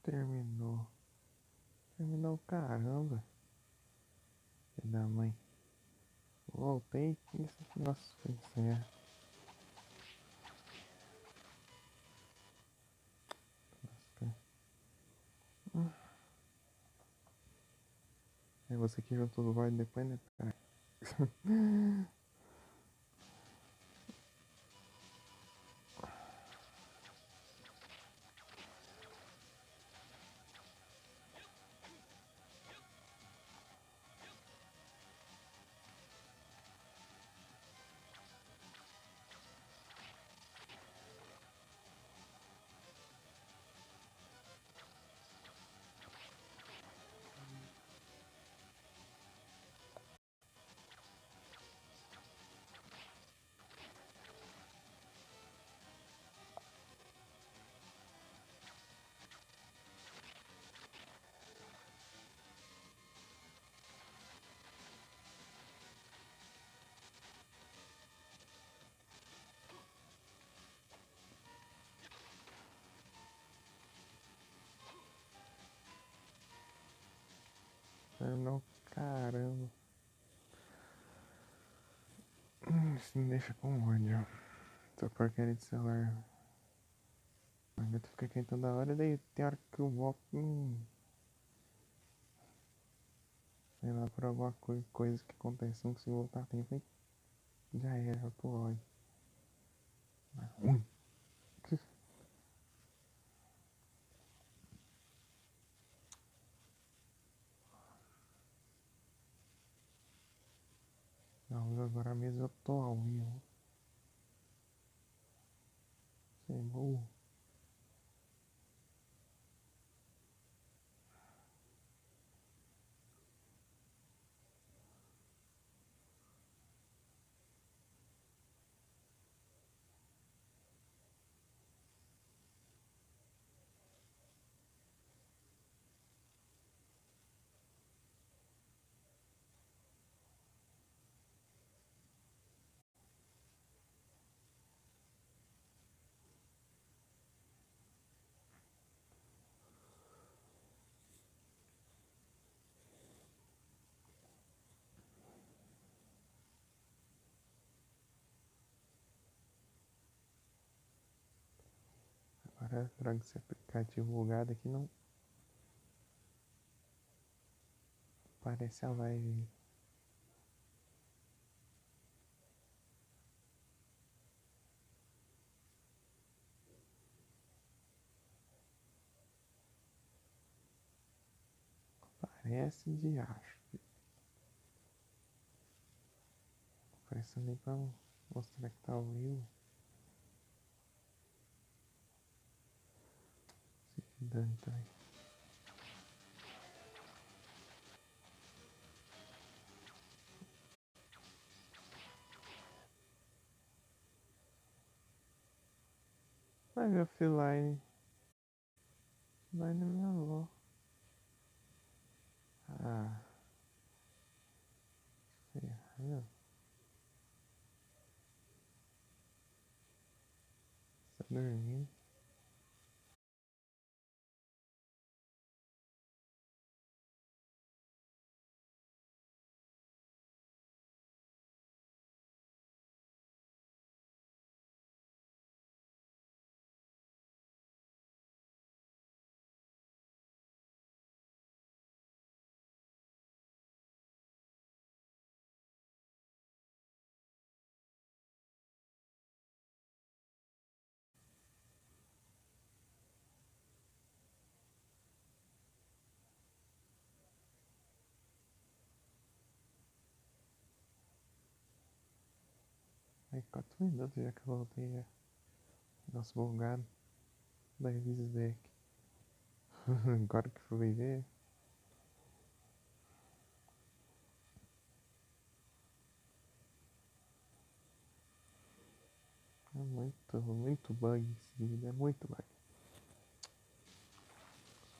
Terminou. Terminou, caramba. Filho da mãe. Voltei. Nossa, encerra. É você que juntou o Void depois, né, cara? Terminou, caramba. Isso me deixa com ódio. Essa porcaria de celular. Ainda tu fica quente toda hora, daí tem hora que eu volto. Sei lá, por alguma coisa que acontece, não consigo voltar a tempo, hein? Já era, eu tô ódio. Mas ruim. Não, agora mesmo eu tô ao vivo. Você é burro. Agora, droga, esse aplicativo bugado aqui não parece a live. Parece de acho. Parece nem pra mostrar que tá ao vivo. Se dane também. Vai ver offline. Vai na minha avó. Ah, ferrado. Tá dormindo. Aí 4 minutos já que eu voltei já. Nossa, bugado. Da revista deck. Agora que fui ver. É muito bug esse vídeo. É muito bug.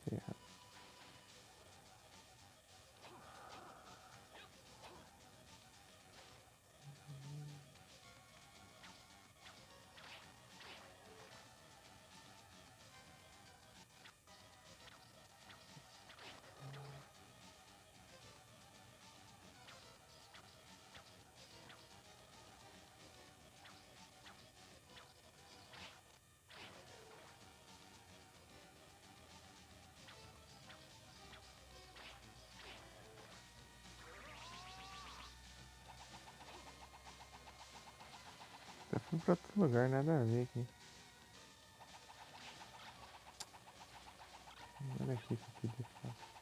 Ferrado. Fui pra outro lugar, nada a ver aqui. Olha aqui que eu queria ficar.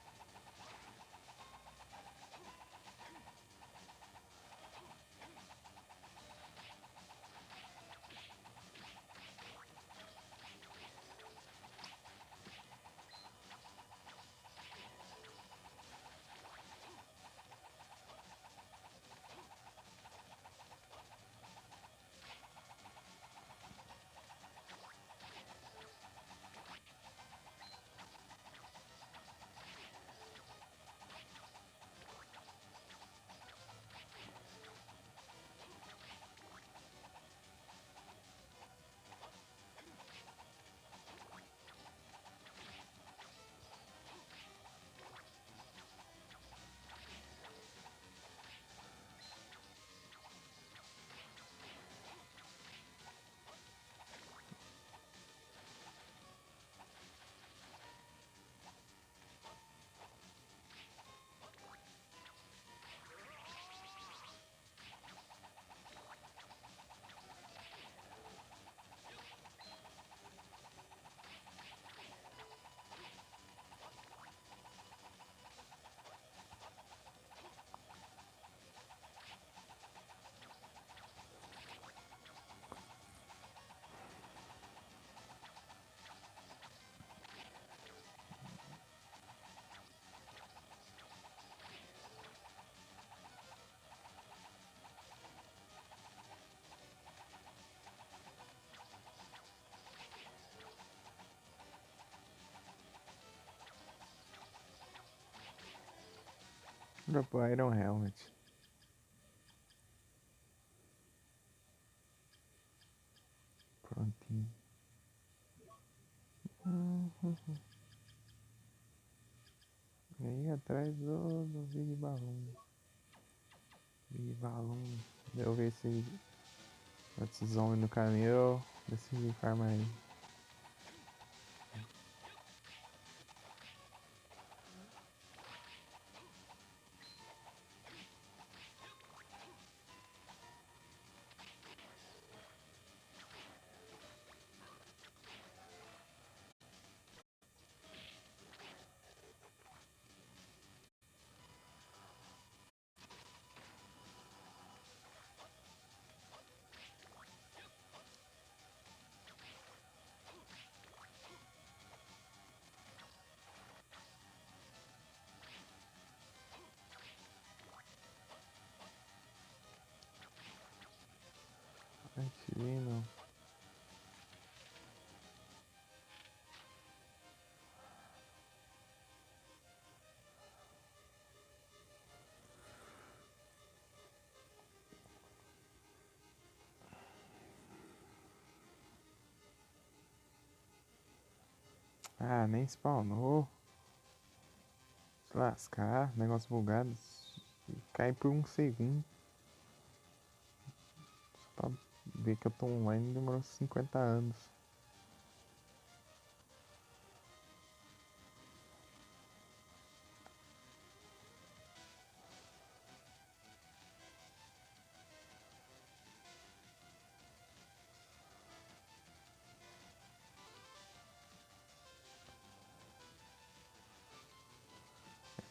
Bora pro Iron Helmet. Prontinho. E aí atrás do Big Balloon. Big Balloon. Eu ver se esses homens no caminho. Decidi farmar aí. Ativino. Ah, nem spawnou. Se lascar, negócio bugado. Cai por um segundo. Só pra ver que eu tô online demorou 50 anos.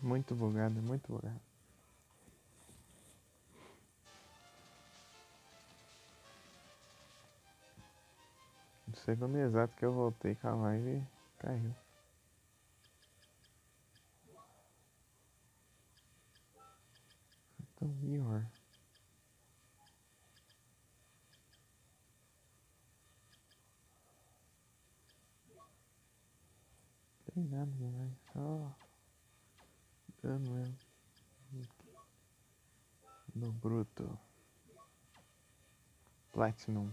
Muito bugado, muito bugado. No segundo exato que eu voltei com a live, caiu. Então, pior. Não tem nada demais, só dano mesmo. No bruto. Platinum.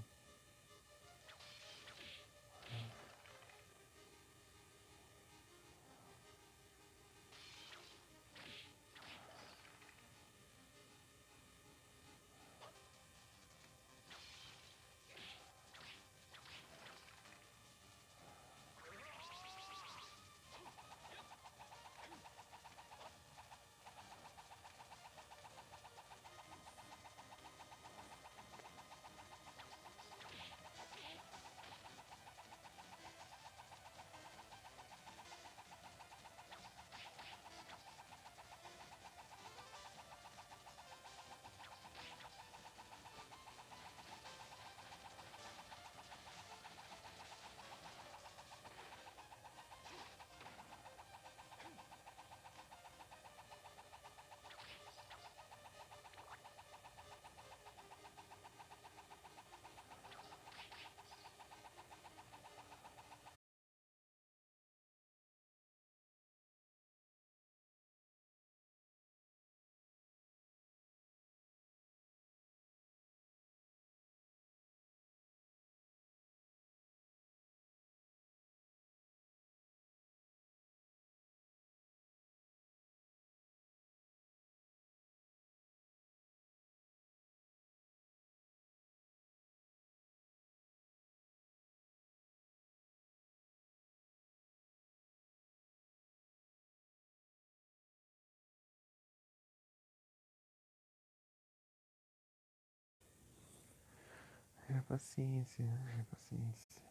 Haja paciência, haja paciência.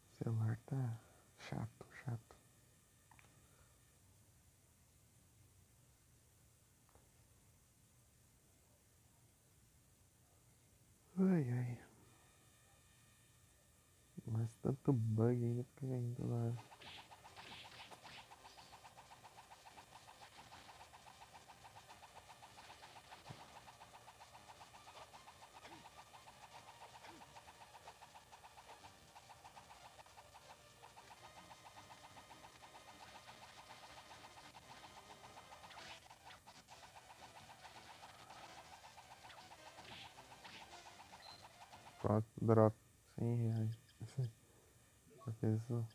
O celular tá chato, chato. Ai, ai. Mas tanto bug ainda fica caindo lá. Pronto, drop. R$100. A pessoa.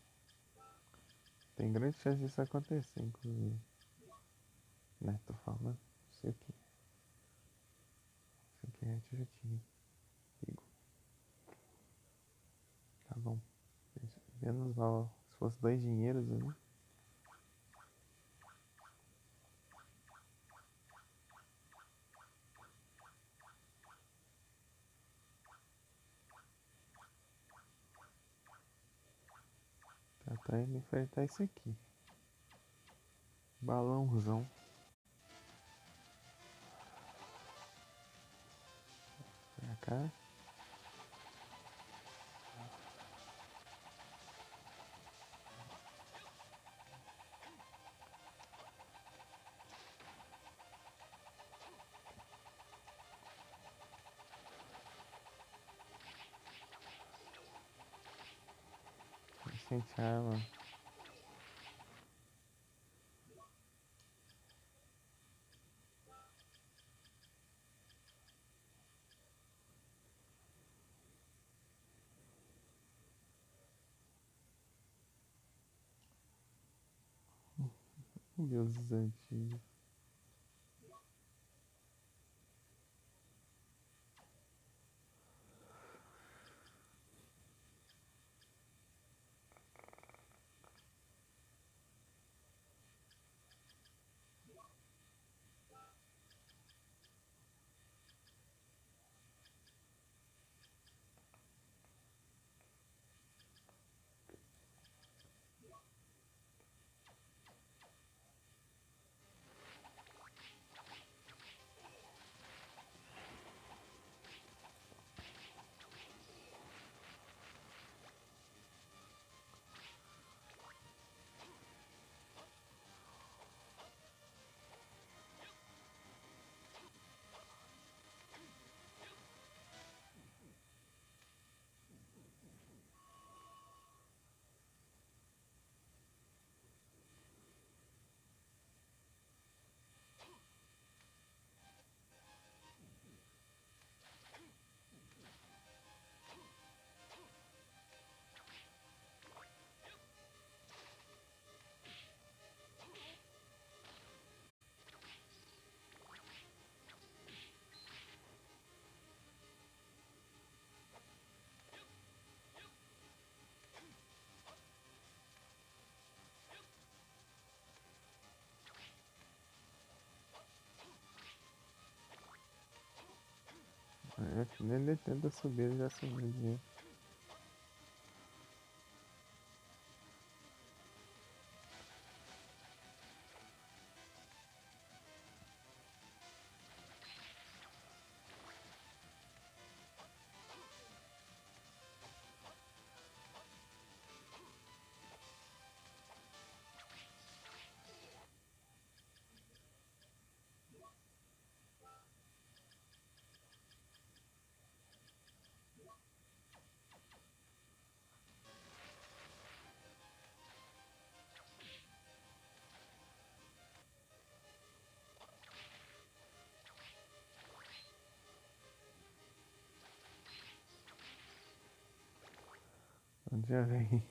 Tem grande chance disso acontecer, inclusive. Né, tô falando. Sei o que. Sei o que é, eu já tinha. Digo. Tá bom. Menos mal. Se fosse 2 dinheiros ali. Tá indo enfrentar isso aqui. Balãozão. Pra cá. Sente arma. Deuses antigos. Ele tenta subir, ele já subiu. Onde já vem?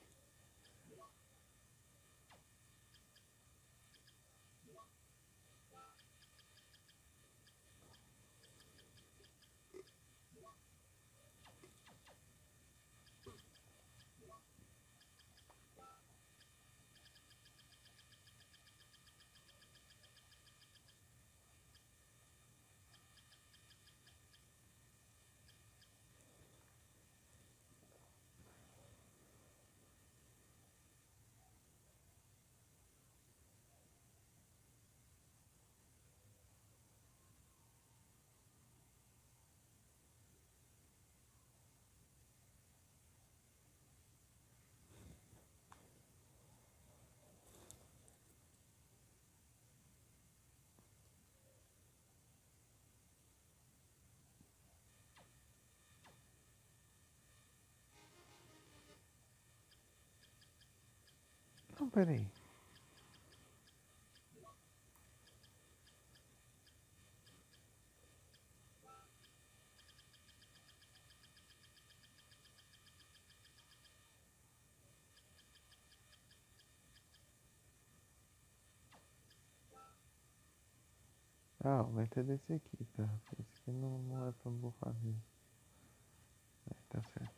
Não, peraí. Ah, vai ter desse aqui, tá? Esse aqui não é pra eu fazer. É, tá certo.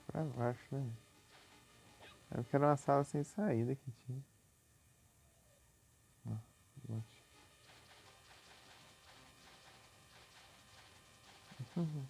Pra baixo, né? Eu quero uma sala sem saída que tinha. Ó, bote. Uhum.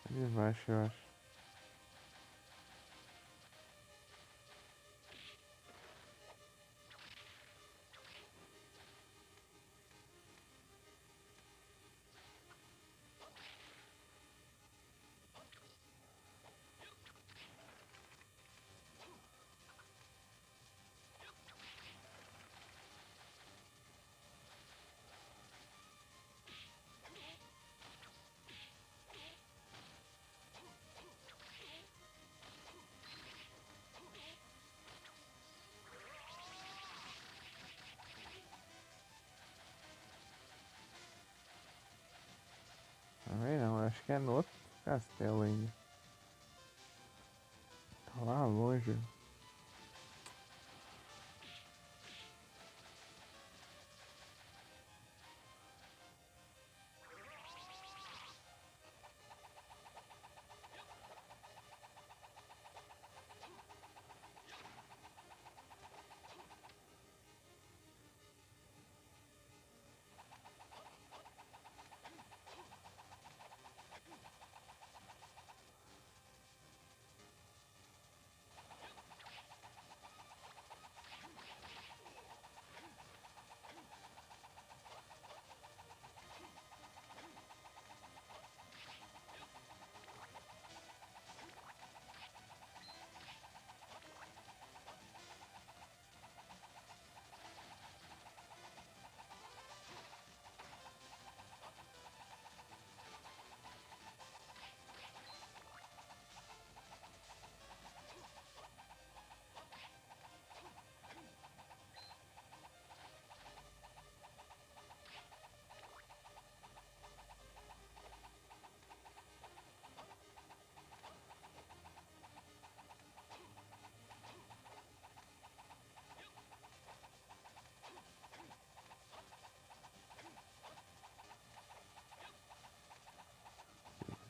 De baixo, eu acho. Também não, acho que é no outro castelo ainda. Tá lá longe.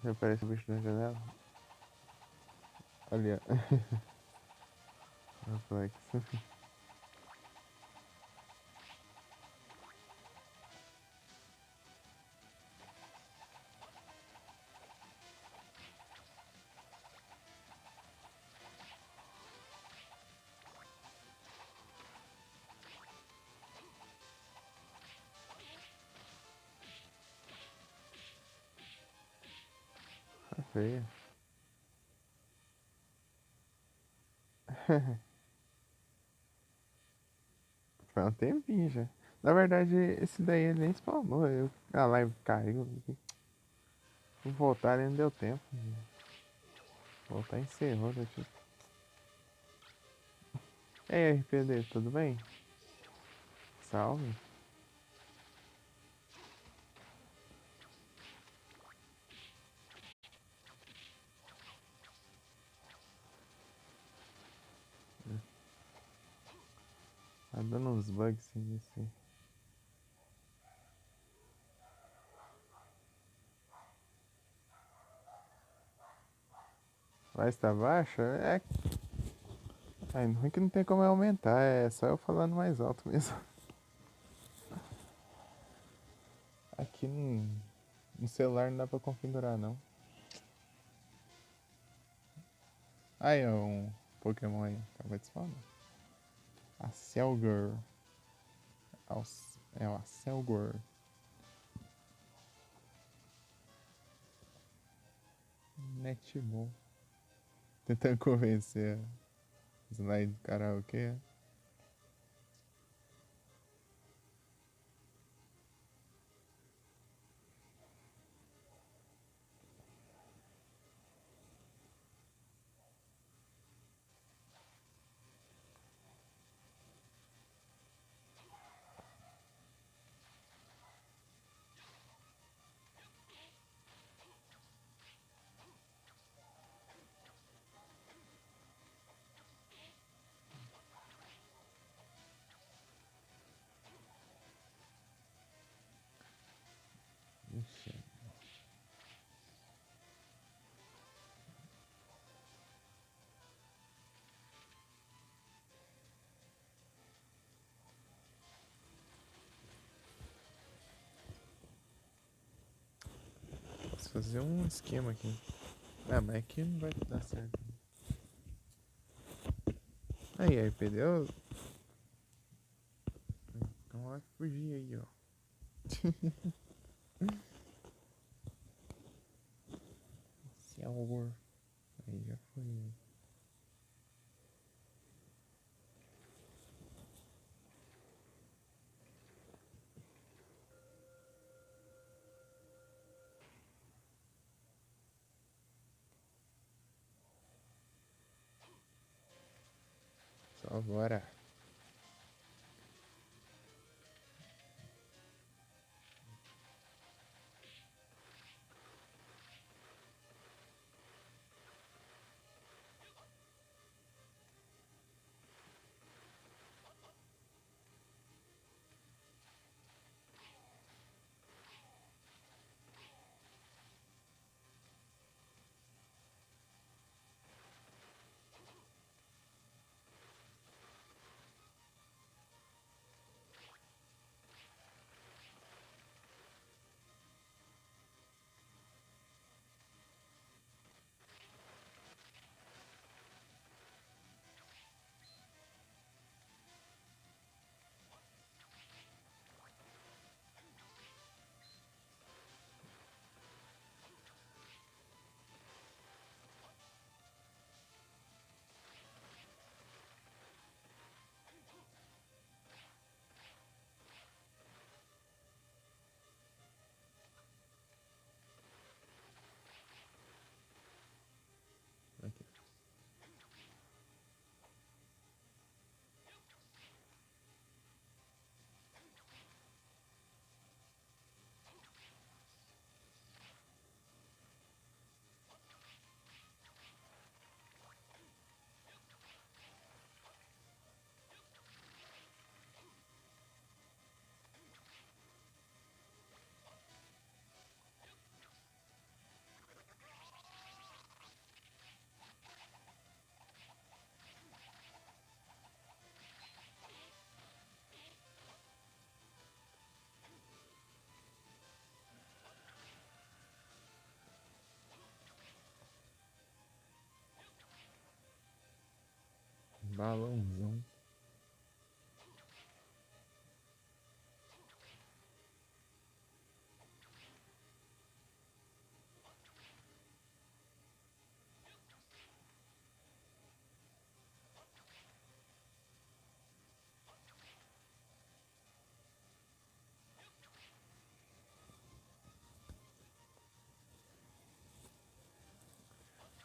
Já aparece o bicho na janela. Ali, ó. Reflexo. feia. Foi um tempinho já. Na verdade, esse daí ele nem spawnou. A live caiu. Vou voltar, ele não deu tempo. Voltar encerrou, né, tipo. Ei, RPD, tudo bem? Salve. Tá dando uns bugs assim. Vai estar baixo? Ruim que não tem como aumentar, é só eu falando mais alto mesmo. Aqui no celular não dá pra configurar não. Aí, ó, um Pokémon aí, acabou de spawnar. A Selgor. É a Selgor. Netball. Tentando convencer a slide do karaokê. Ixi. Preciso fazer um esquema aqui. Ah, mas aqui não vai dar certo. Aí, perdeu. Então vai fugir aí, ó. Selgor. Aí já foi. Só agora. Aqui. Balãozão.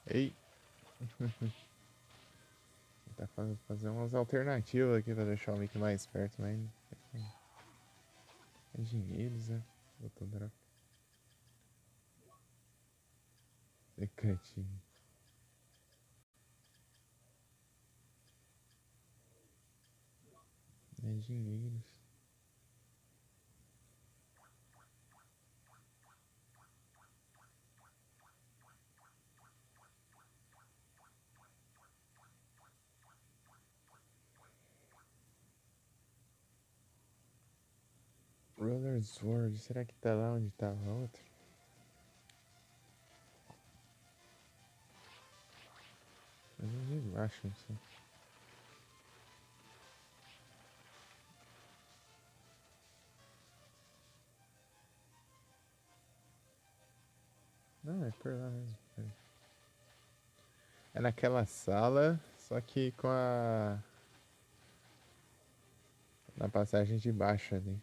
Ei! Tá fazer umas alternativas aqui pra deixar o Mickey mais perto, mas é dinheiros, né? Botou drop. É cretino. É dinheiros. Roller Sword, será que tá lá onde tava a outra? Eu não acho, não sei. Não, é por lá mesmo. É naquela sala, só que com a. Na passagem de baixo ali.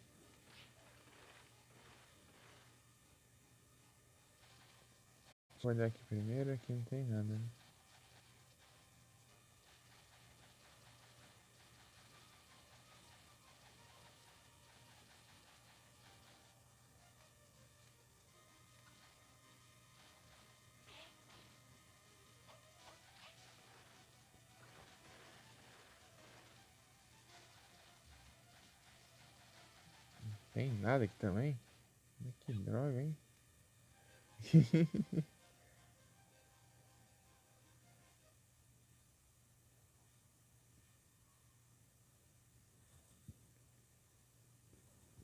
Vou olhar aqui primeiro, aqui não tem nada, né? Tem nada aqui também? Que droga, hein?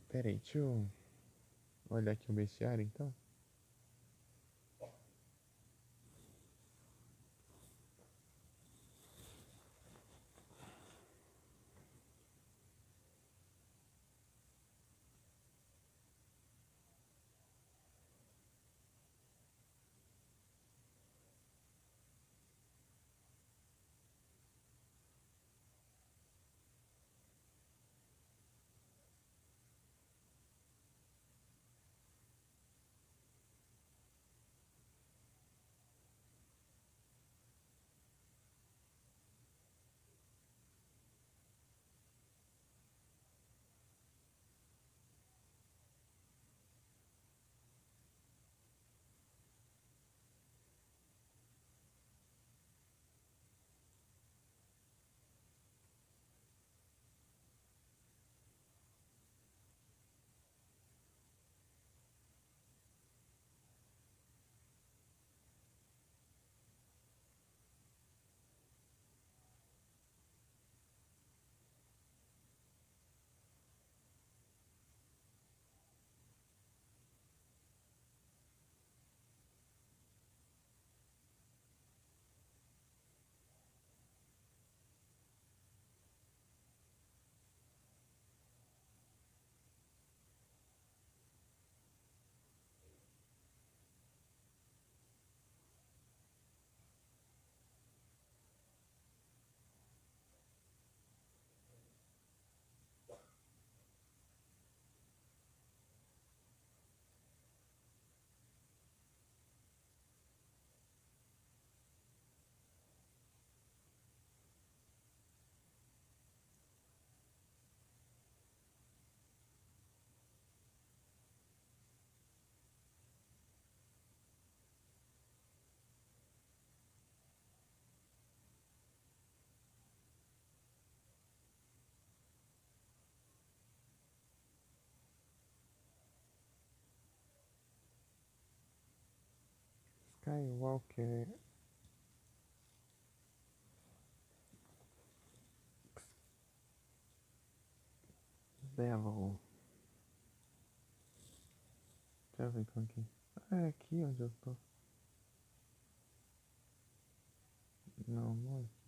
Pera aí, deixa eu olhar aqui o bestiário então. Skywalker Devil. Deixa eu ver qual aqui. Ah, é aqui onde eu tô. Não, não é.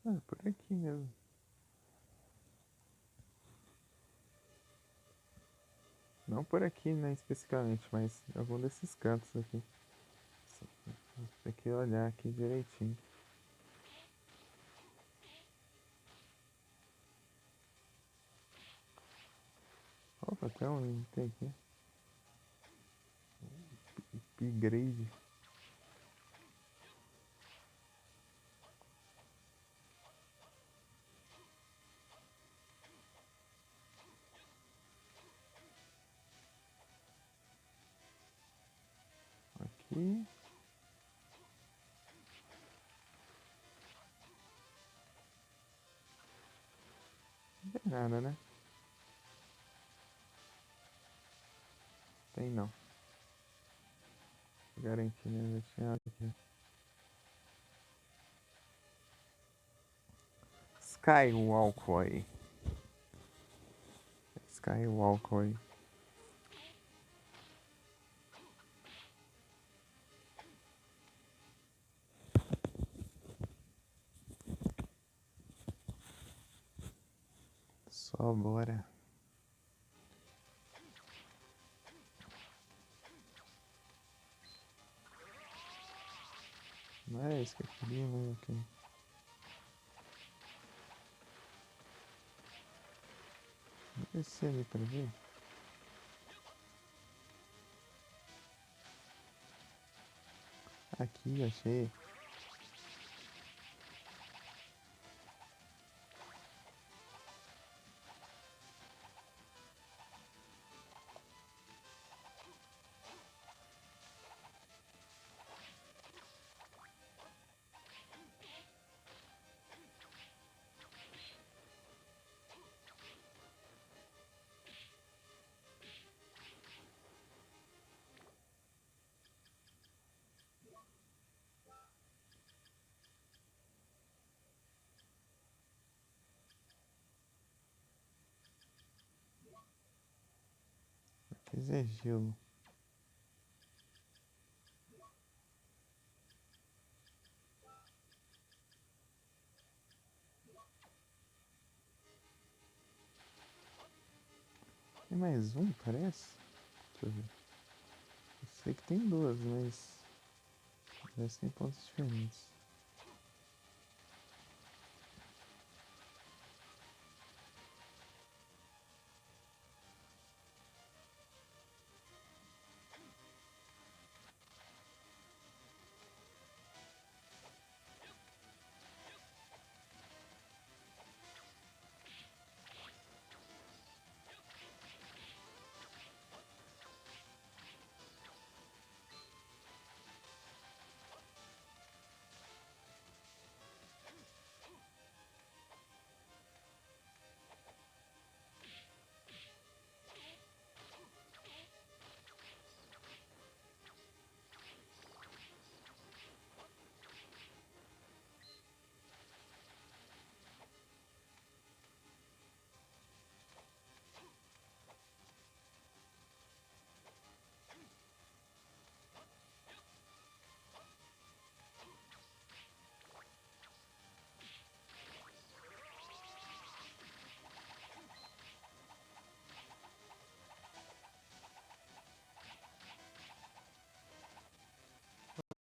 Ah, por aqui mesmo. Não por aqui, né, especificamente, mas em algum desses cantos aqui. Tem que olhar aqui direitinho. Opa, tem um item aqui. Upgrade. Aqui. Não tem nada, né? Tem não. Garantindo, né? Já tinha aqui. Skywalkway. Skywalkway. Só bora. Não é isso que eu queria, mas ok. Vou descer ali pra ver. Aqui, achei. Fiz é gelo. Tem mais um, parece? Deixa eu ver. Eu sei que tem duas, mas parece que tem pontos diferentes.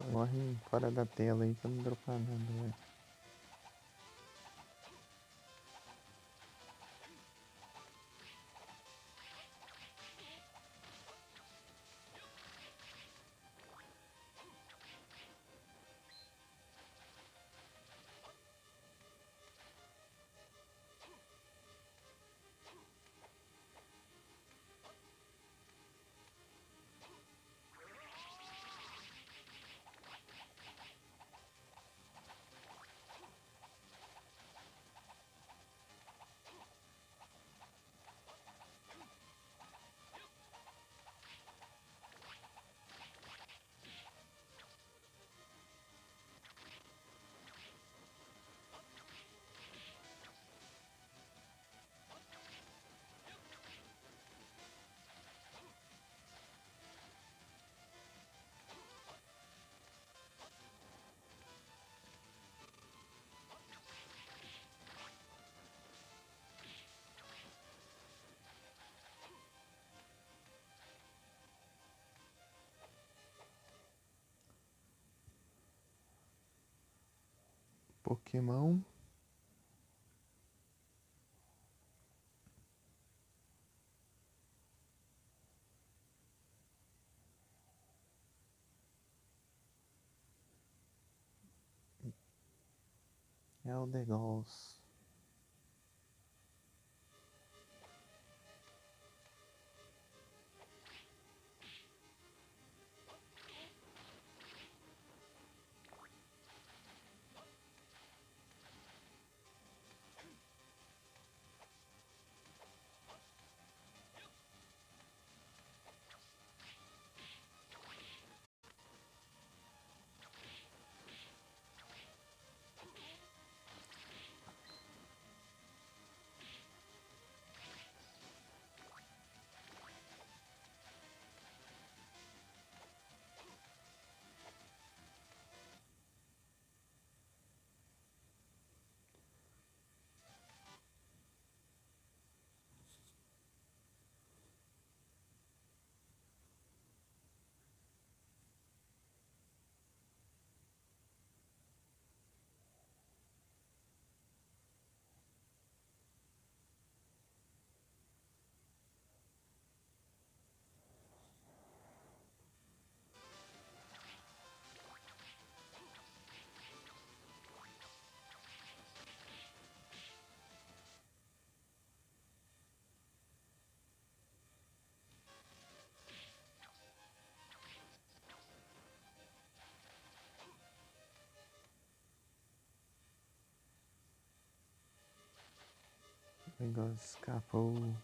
Morre fora da tela aí pra não dropar nada, velho. Pokémon. Eldegoss. Eldegoss escapou.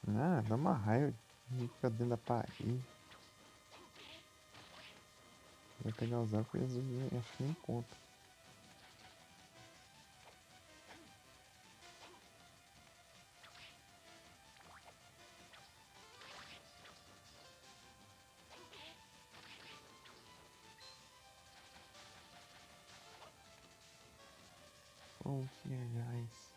Ah, dá uma raiva. Fica dentro da parede. Vai pegar os upgrades e acho que nem conta. Oh, guys.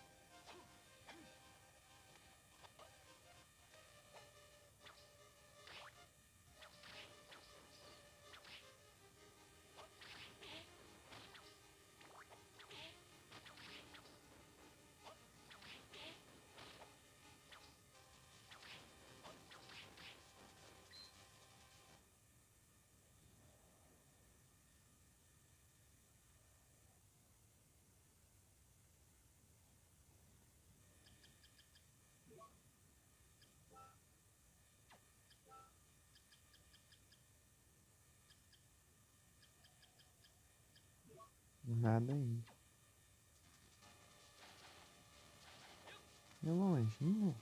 Nada aí. Meu anjinho.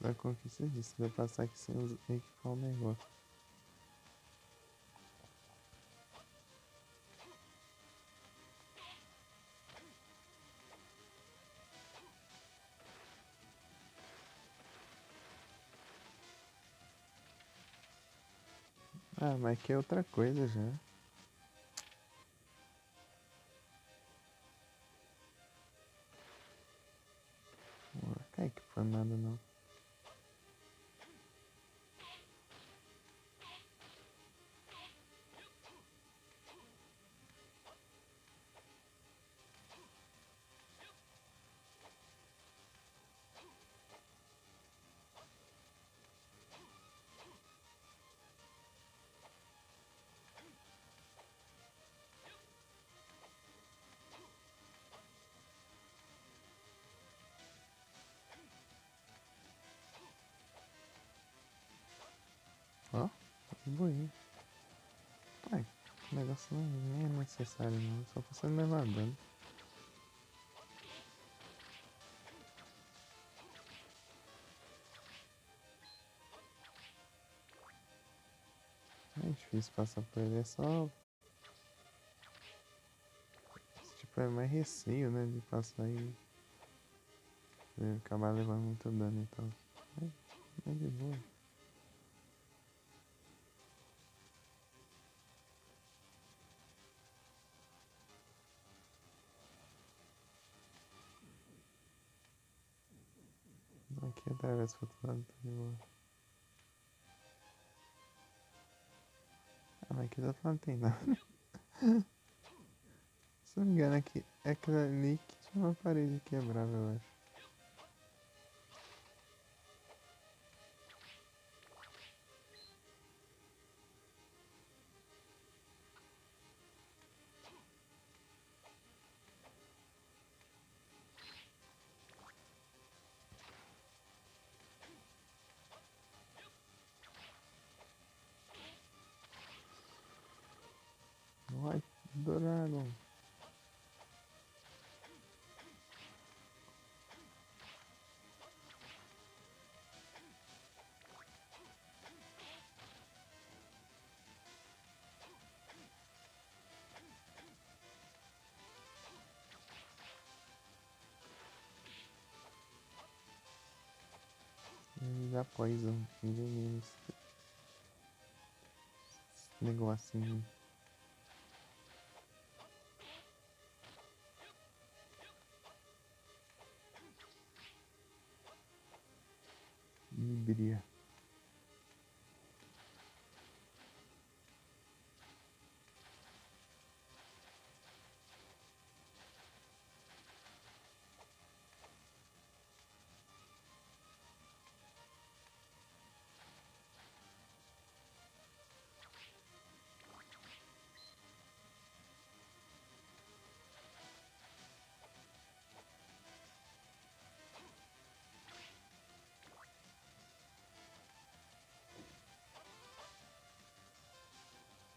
Da conquista disso. Vai passar aqui sem equipar o negócio. Ah, mas que é outra coisa já. Não vai ficar equipando nada não. Boi. Ai, o negócio nem é necessário não, só pra você não levar dano. É difícil passar por ele, é só. Tipo, é mais receio, né? De passar e acabar levando muito dano e tal. É de boa. Aqui atravessa pro outro lado, tá de boa. Ah, mas aqui do outro lado não tem nada. Se não me engano, aqui é aquela ali que tinha uma parede quebrável, eu acho. White Dragon. Ele dá poison, veneno, esse negocinho. Híbria.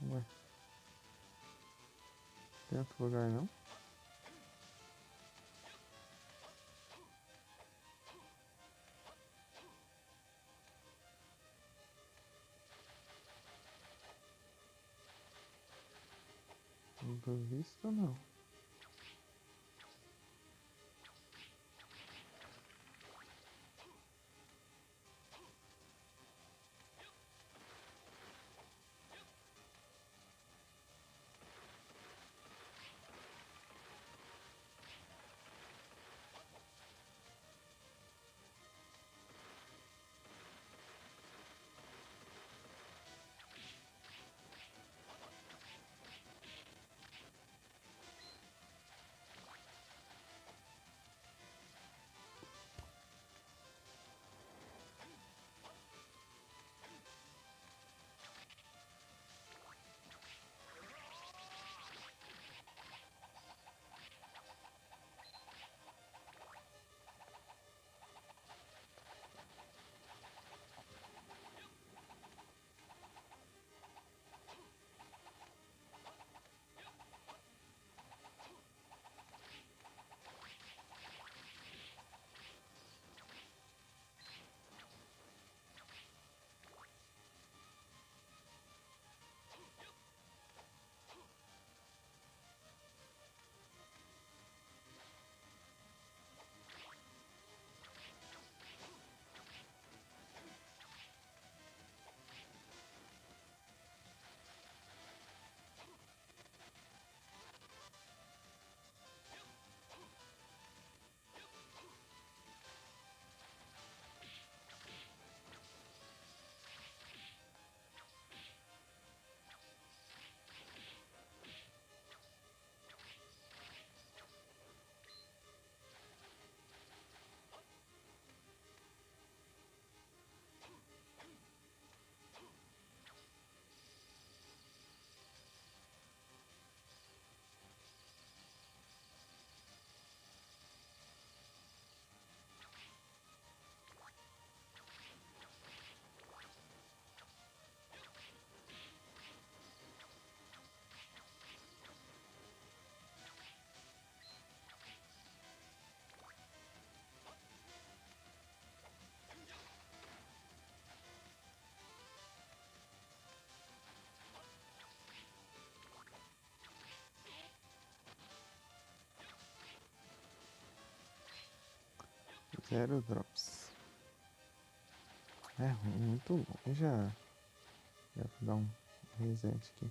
Ué, tem outro lugar não? Não tô visto não. Zero drops. É muito longe já. Já vou dar um reset aqui.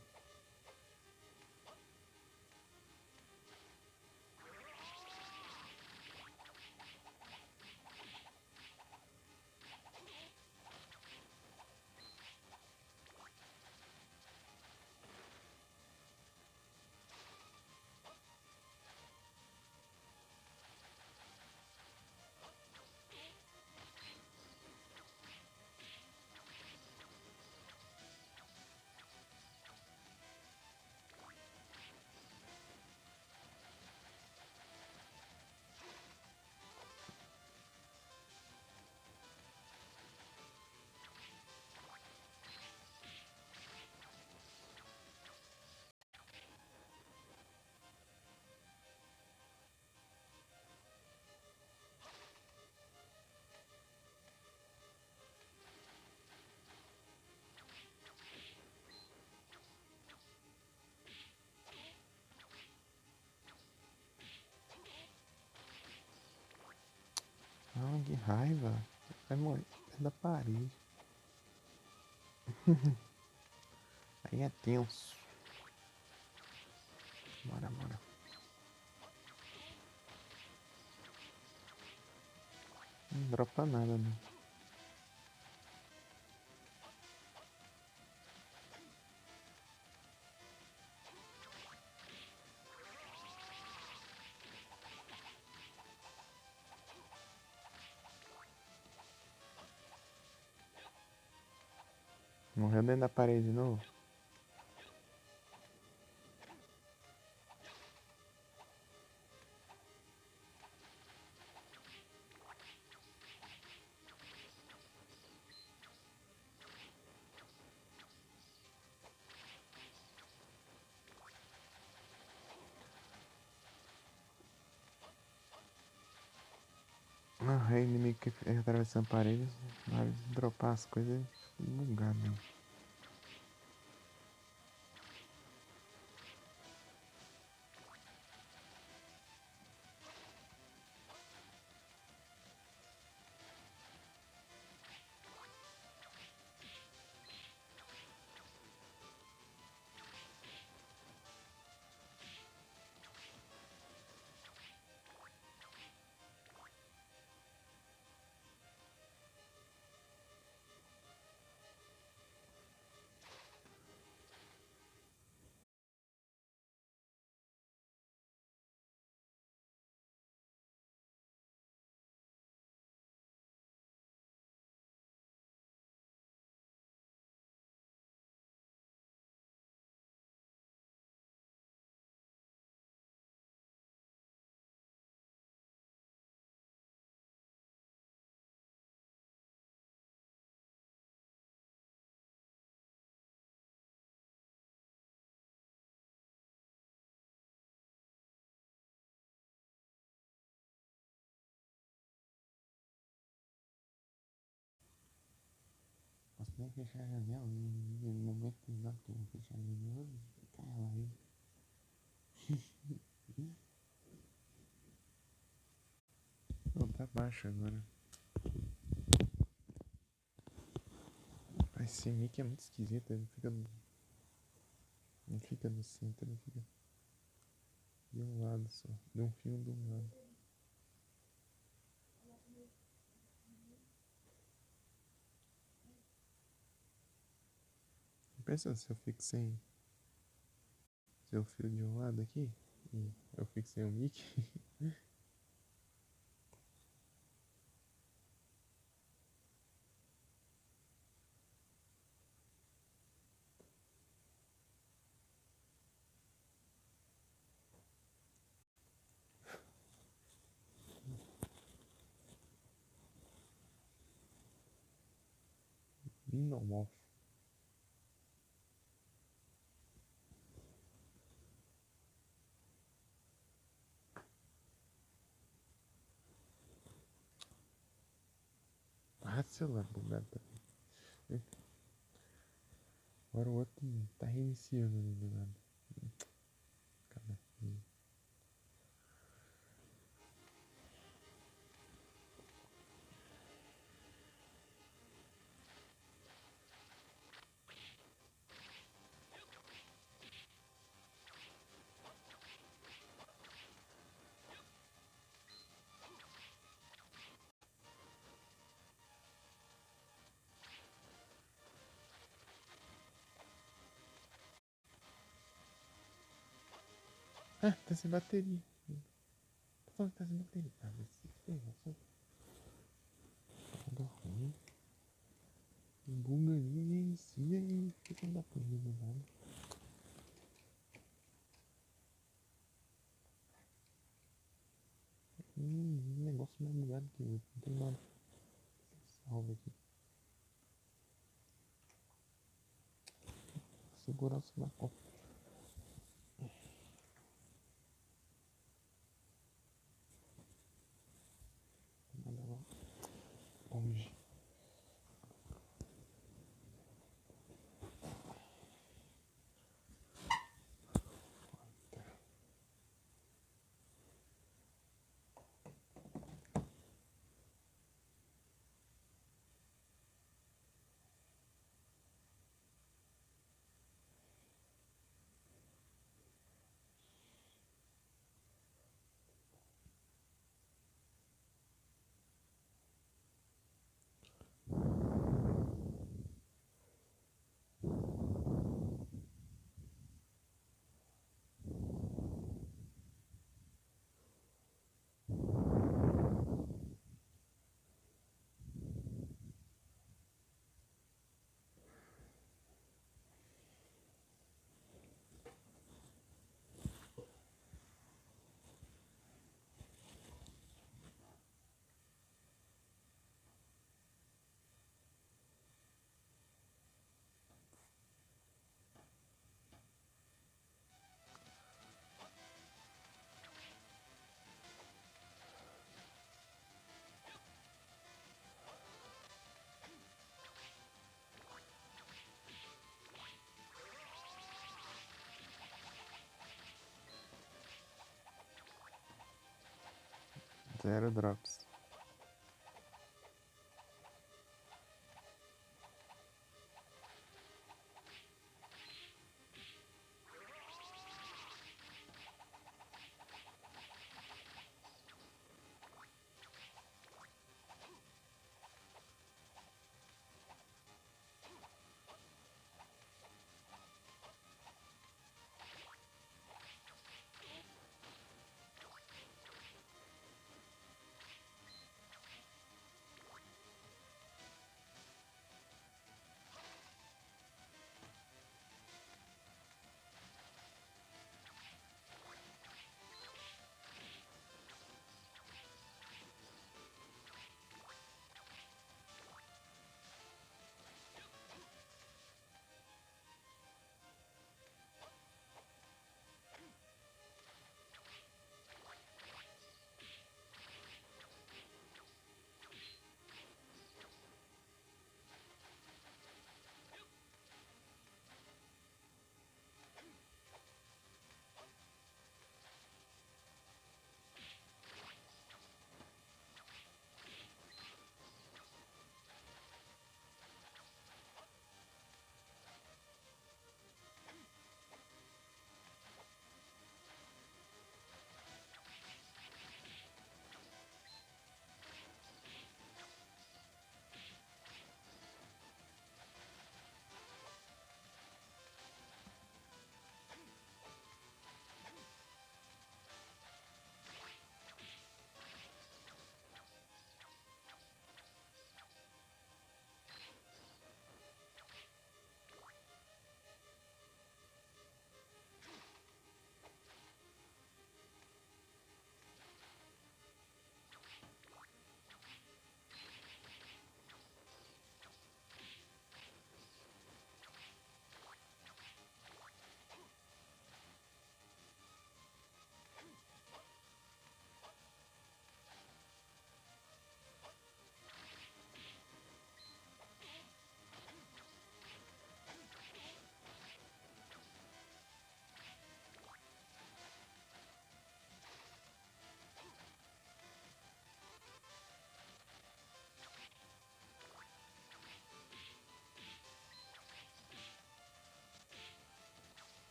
Ah, que raiva. Vai morrer da parede. Aí é tenso. Bora, bora. Não dropa nada, né? Morreu dentro da parede de novo. Ah, é inimigo que fica atravessando paredes. Na hora de dropar as coisas, bugar mesmo. Posso nem fechar a janela no momento exato que eu vou fechar a janela. Cai ela aí. Não, tá baixo agora. Esse nick é muito esquisito, ele fica no... Não fica no centro, ele fica de um lado só. De um fio de um lado. Pensa se eu fixei seu fio de um lado aqui e eu fixei o nick. Normal. Ah, celular bugado também. Agora o outro tá reiniciando ali do lado. Cada... Ah, tá sem bateria. Tô falando que tá sem bateria. Ah, mas se ferra, só. Nada ruim. Buga ali, inicia e fica da corrida, nada. Negócio mais bugado que outro. Não tem nada. Salve aqui. Segurança na copa. Nada lá. Longe. Zero drops.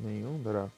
Nenhum drop.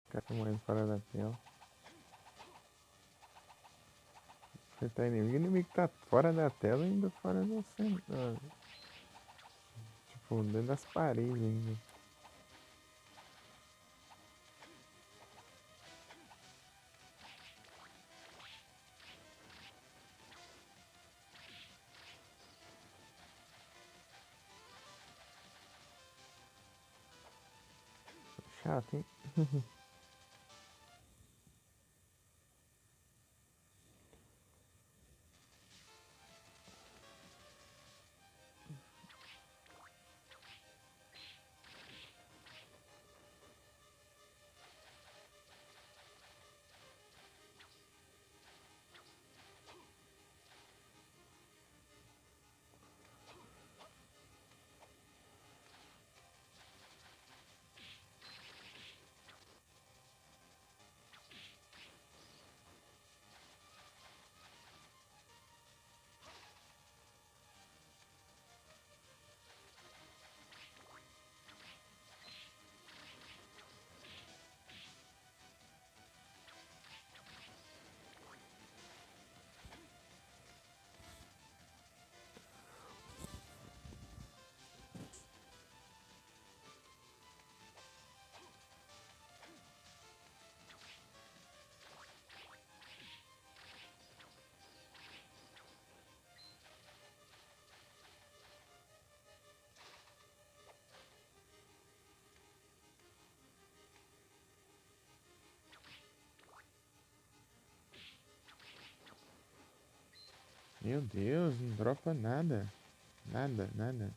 O cara tá morrendo fora da tela. Acertar inimigo. O inimigo tá fora da tela e ainda fora do centro. Tipo, dentro das paredes ainda. Chato, hein? Meu Deus, não dropa nada. Nada, nada.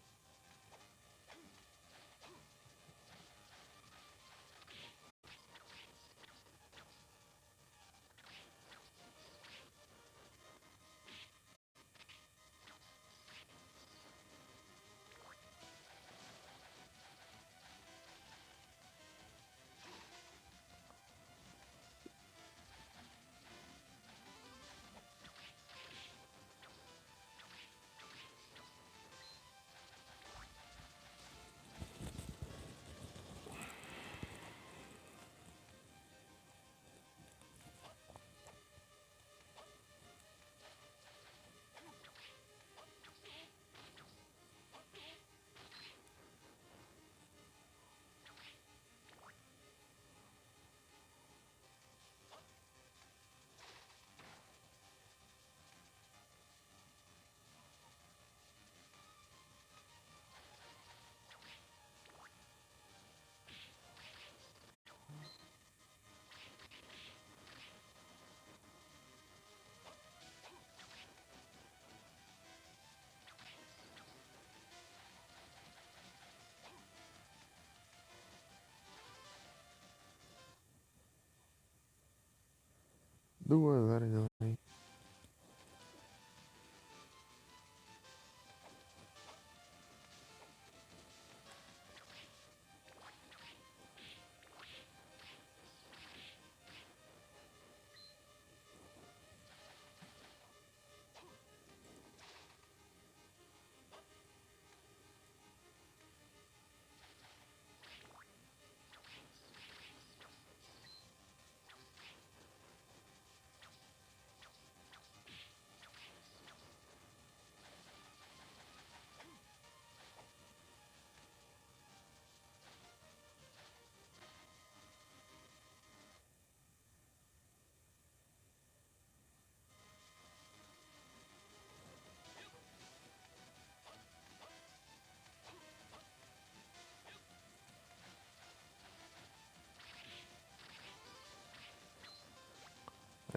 Duas horas eu live.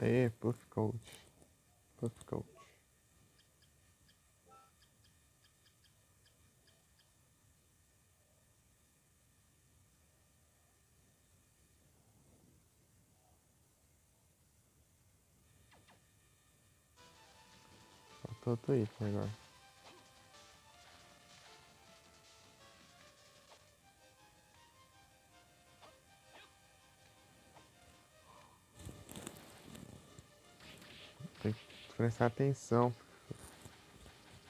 Aê, Puff Coach. Puff Coach. Faltou o Twitter agora. Tem que prestar atenção.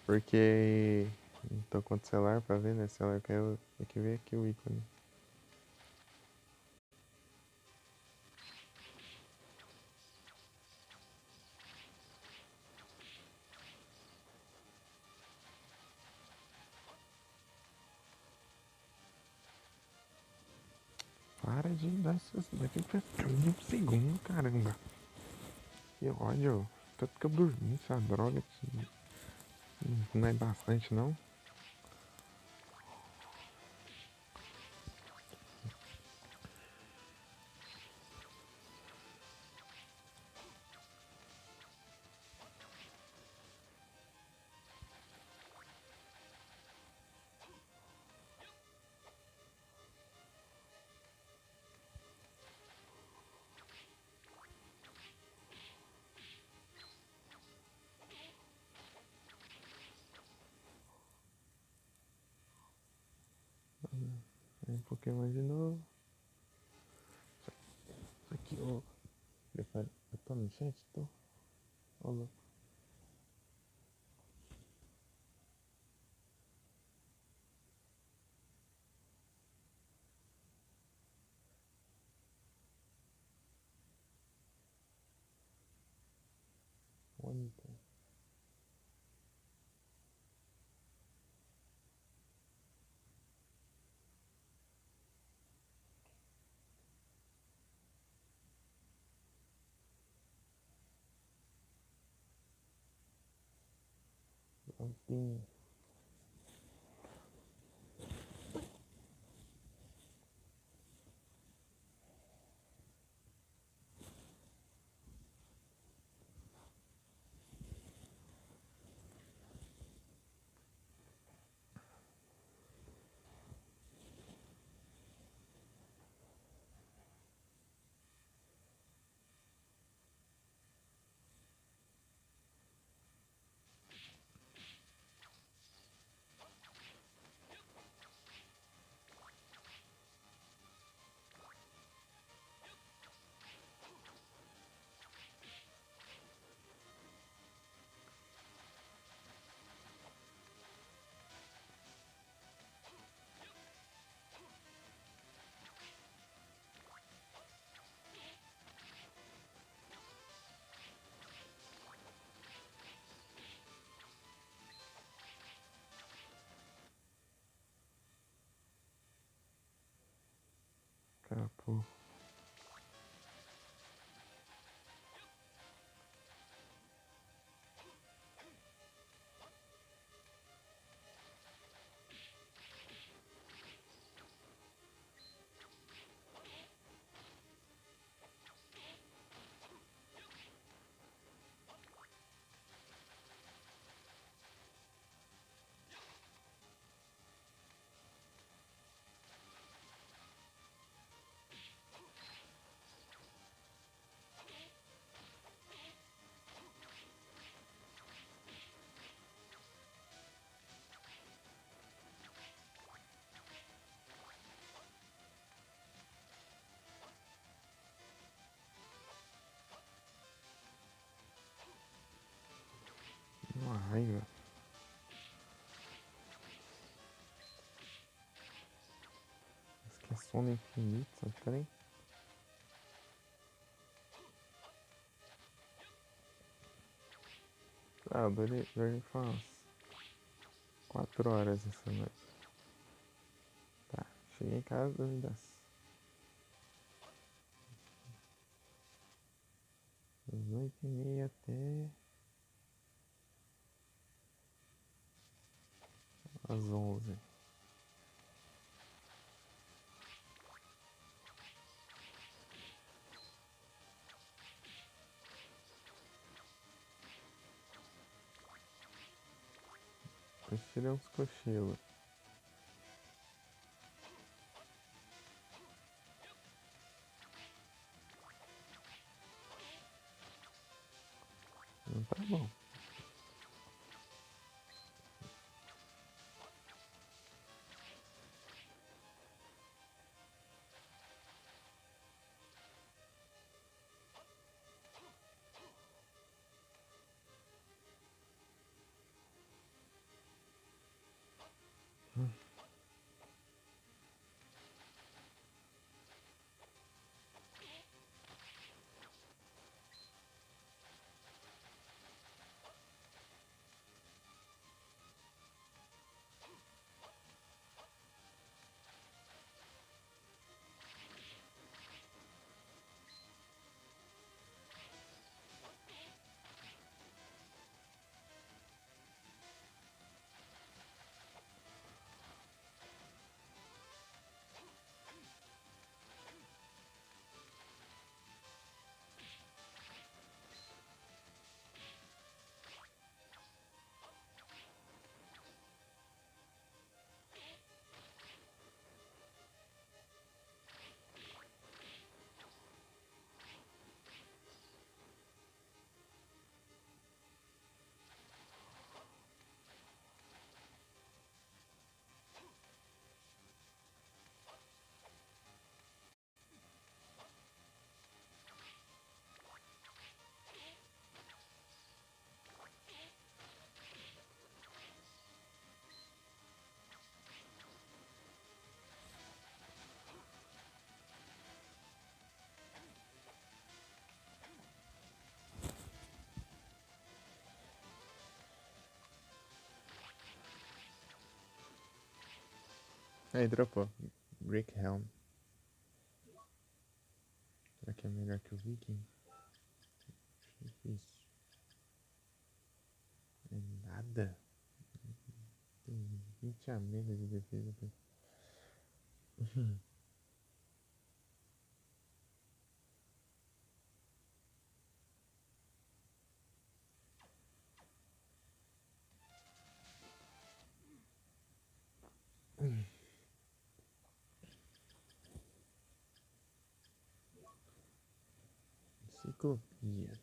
Porque não tô com o celular pra ver, né? Celular caiu. Tem que ver aqui o ícone. Para de dar essas daqui pra um segundo, caramba. Que ódio. Tanto que eu dormi, essa droga. Não é bastante, não. Vem Pokémon de novo. Isso aqui, ó. Eu tô no chat? Tô. Ó, louco. Onde tá? Lampinha. Capô. Uma raiva. Isso que é sono infinito, sabe? Trem. Ah, eu dormi faz 4 horas essa noite. Tá, cheguei em casa, dormi das 8h30 até às 11. Tirei uns cochilos. Não tá bom. Aí, dropou. Rick Helm. Será que é melhor que o Viking? Difícil. É nada. Tem 20 a menos de defesa. Ciclopia.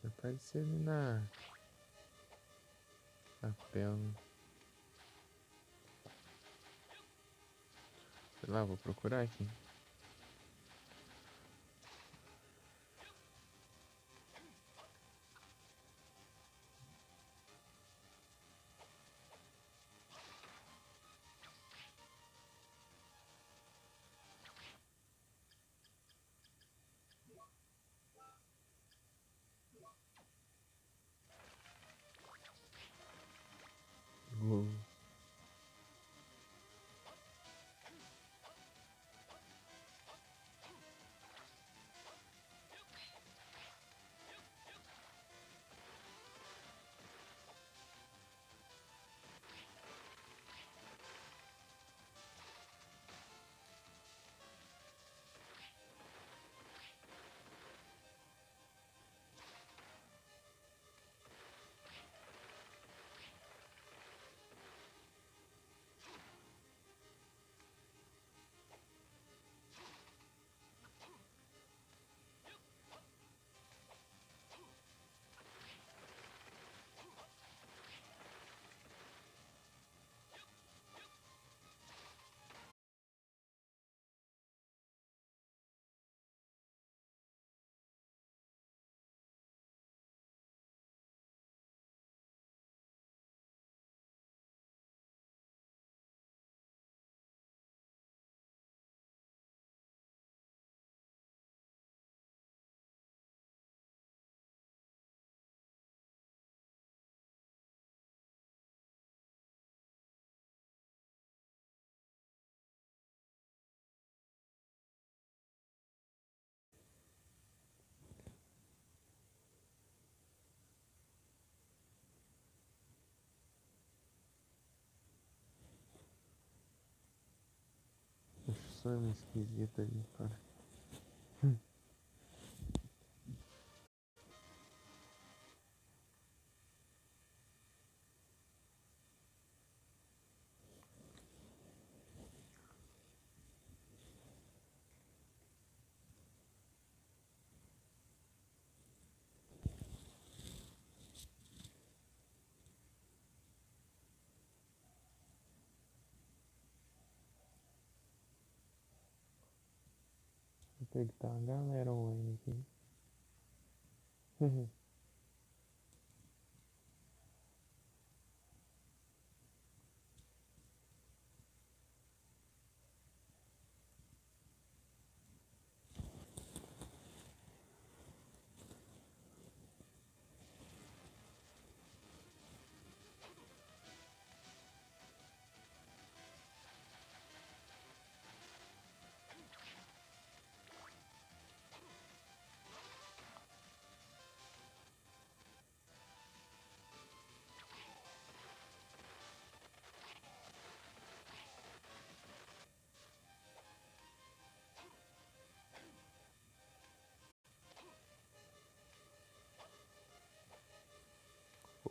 Tá parecendo na papel, né? Sei lá, vou procurar aqui. Vou- passando esquisito ali, cara. Tem que estar uma galera online aqui.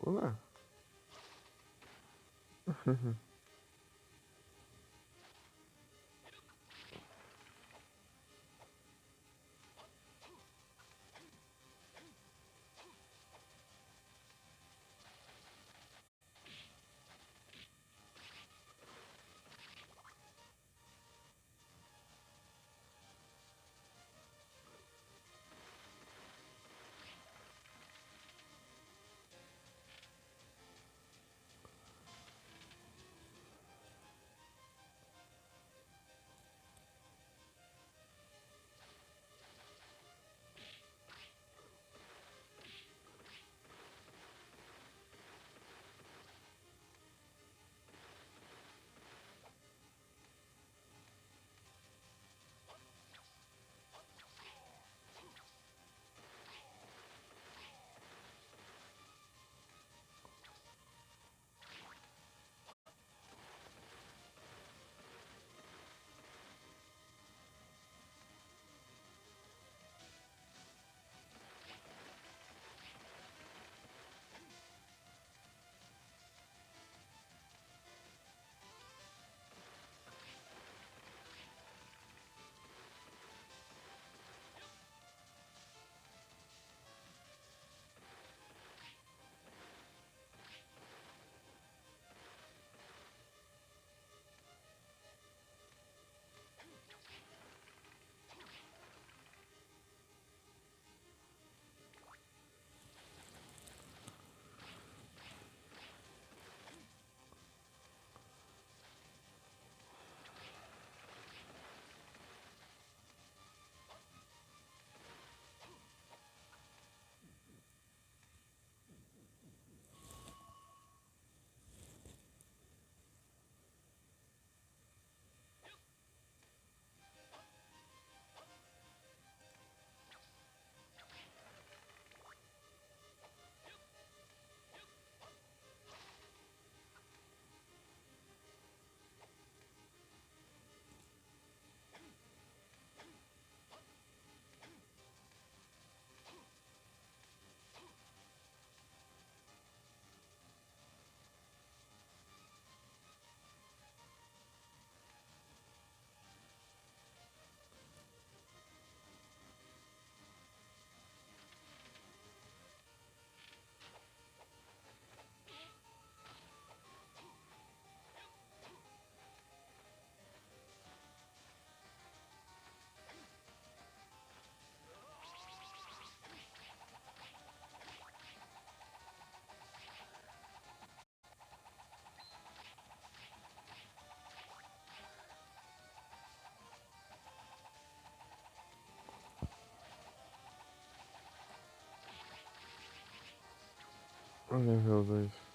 Olá. Level 2.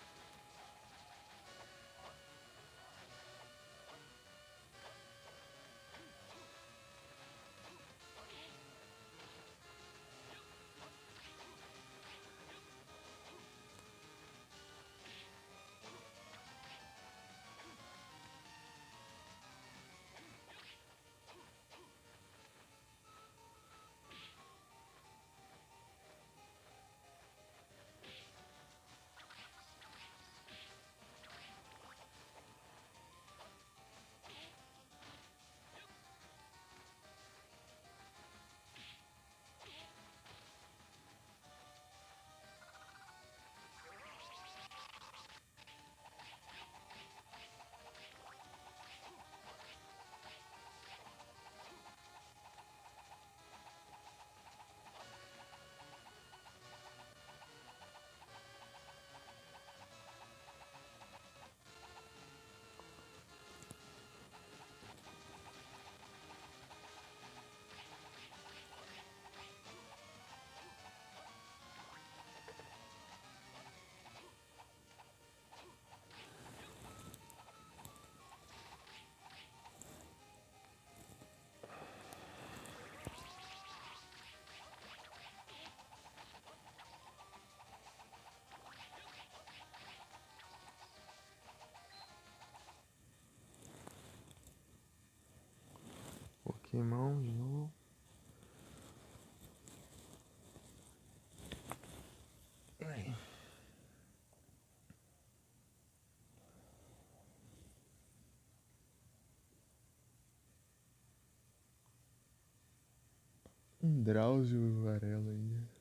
Pokémon de novo. Ai. Drauzio Varela ainda.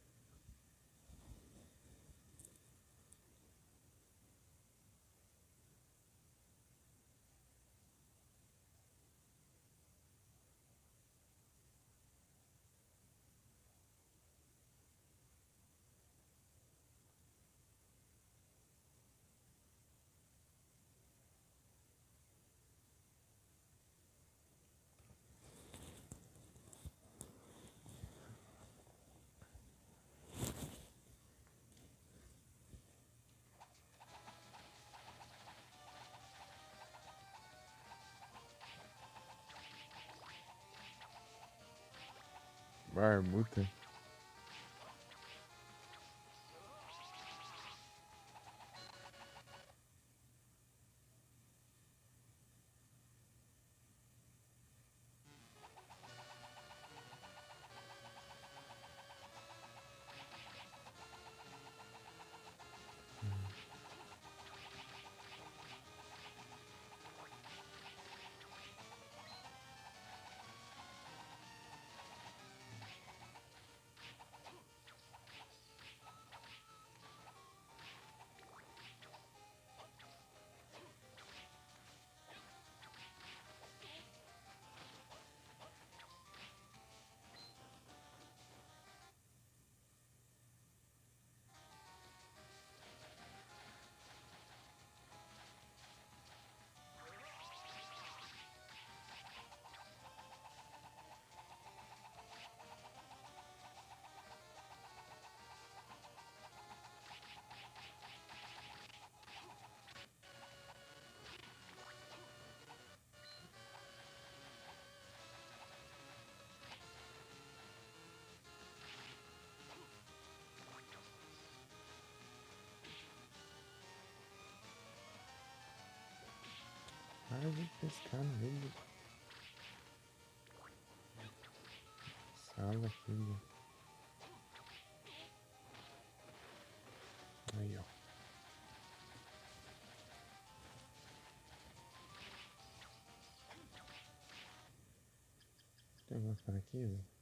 Barmuta. Para de pescar no meio do... Sala, filho. Aí, ó. Tem alguma para aqui, velho?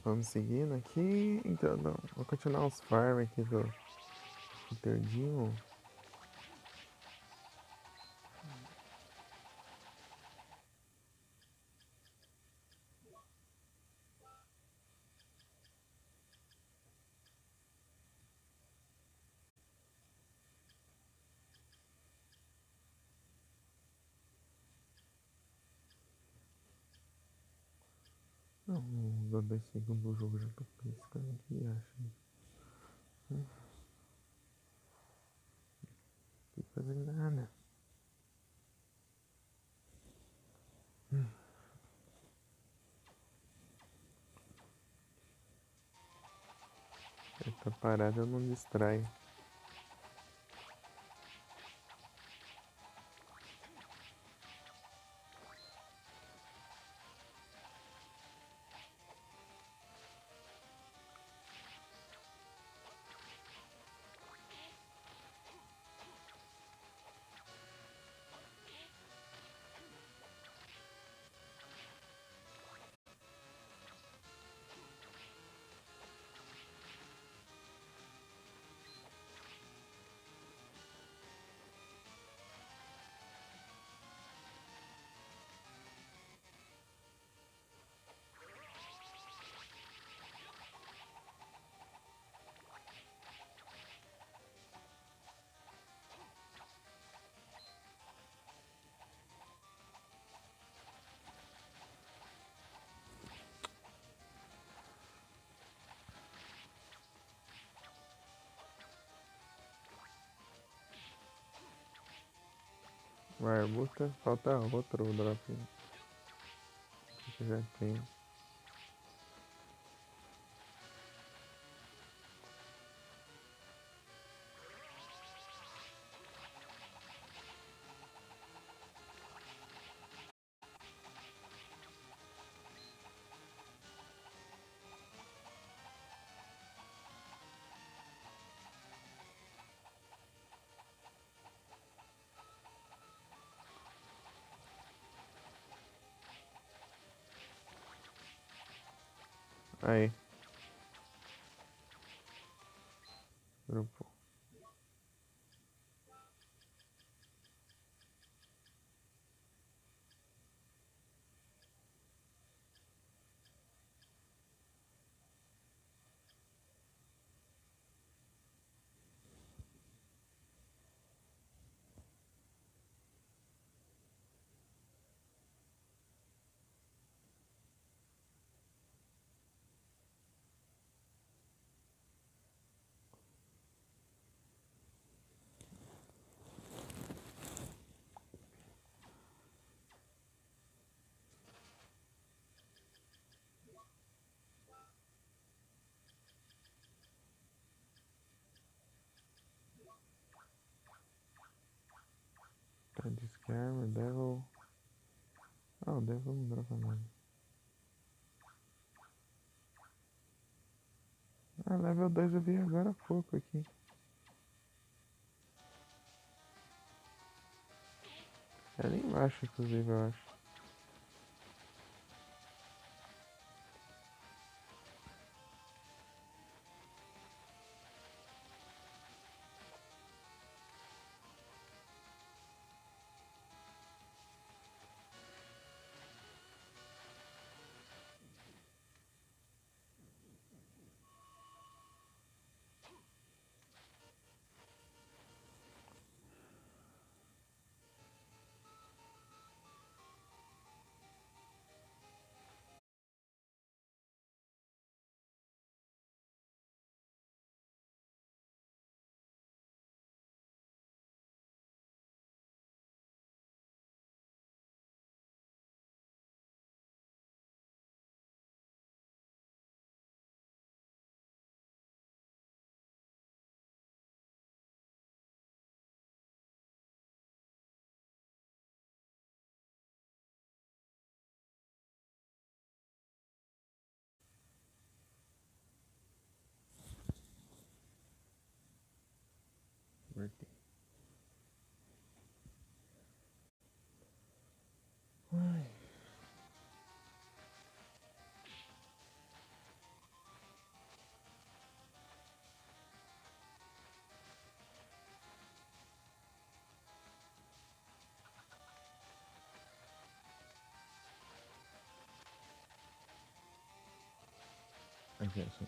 Vamos seguindo aqui. Então, não, vou continuar os farm aqui do Interdimo. Não, dou 2 segundos do jogo, já tô piscando aqui, acho. Não tem que fazer nada. Essa parada não distrai. Vai, arbusta, falta outro drop. Que já tem. Aí, grupo. Tá de Scammer, Devil. Ah, o Devil não dropa nada. Ah, level 2 eu vi agora há pouco aqui. É ali embaixo, inclusive, eu acho. Ok, sim.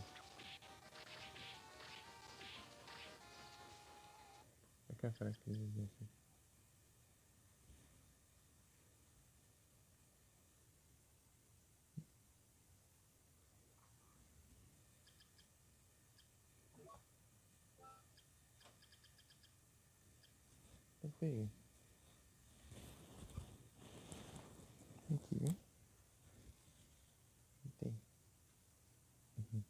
É que é fraquinho, assim. Eu peguei. Aqui, tem. Uhum.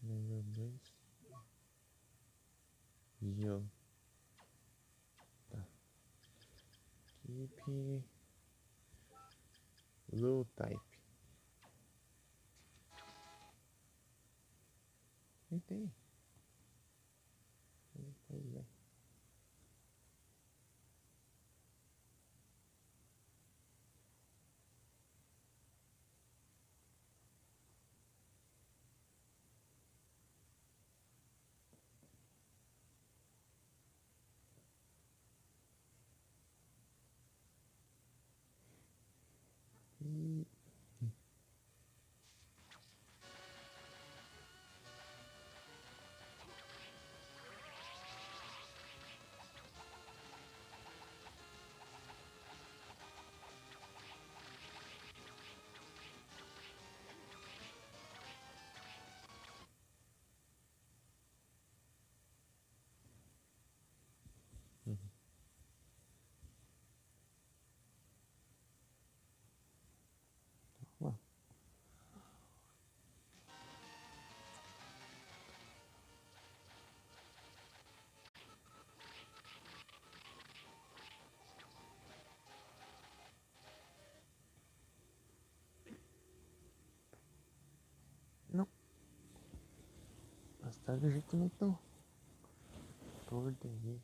Nível 2. Gelo. Tá. Keep. Blue type. Nem tem. Pois é. E. Uhum. Ó, não. Mas tá do jeito que não tô. Torto aqui.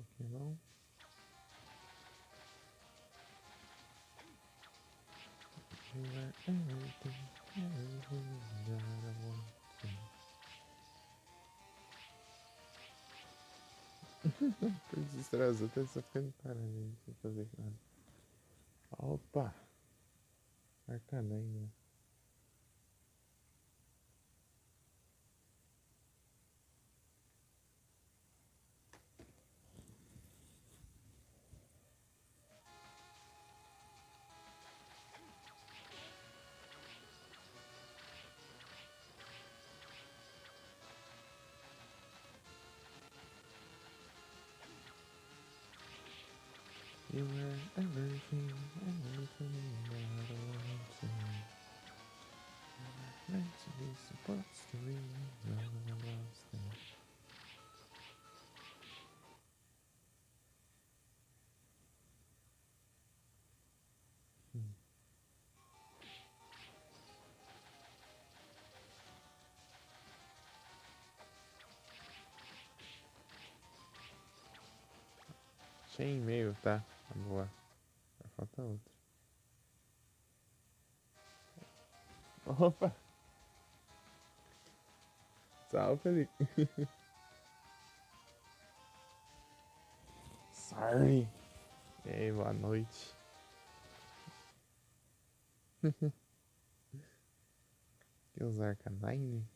Pokémon. You are everything, everything that I want to. Tô desestressado, tô só ficando parado aí, sem fazer nada. Opa! Arcanine. You are everything, everything that I want to. Meant to be supposed to be, never lost it. Achei e-mail, tá? Boa. Falta outro. Opa! Salve, Felipe. Sorry. E aí, boa noite. Que os Arcanine?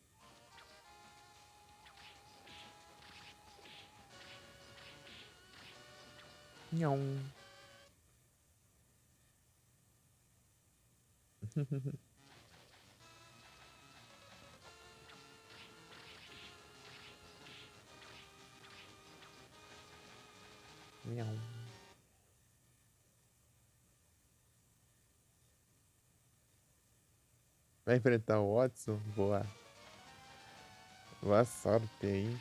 Nhon. Nhon. Vai enfrentar o Watson? Boa. Boa sorte aí.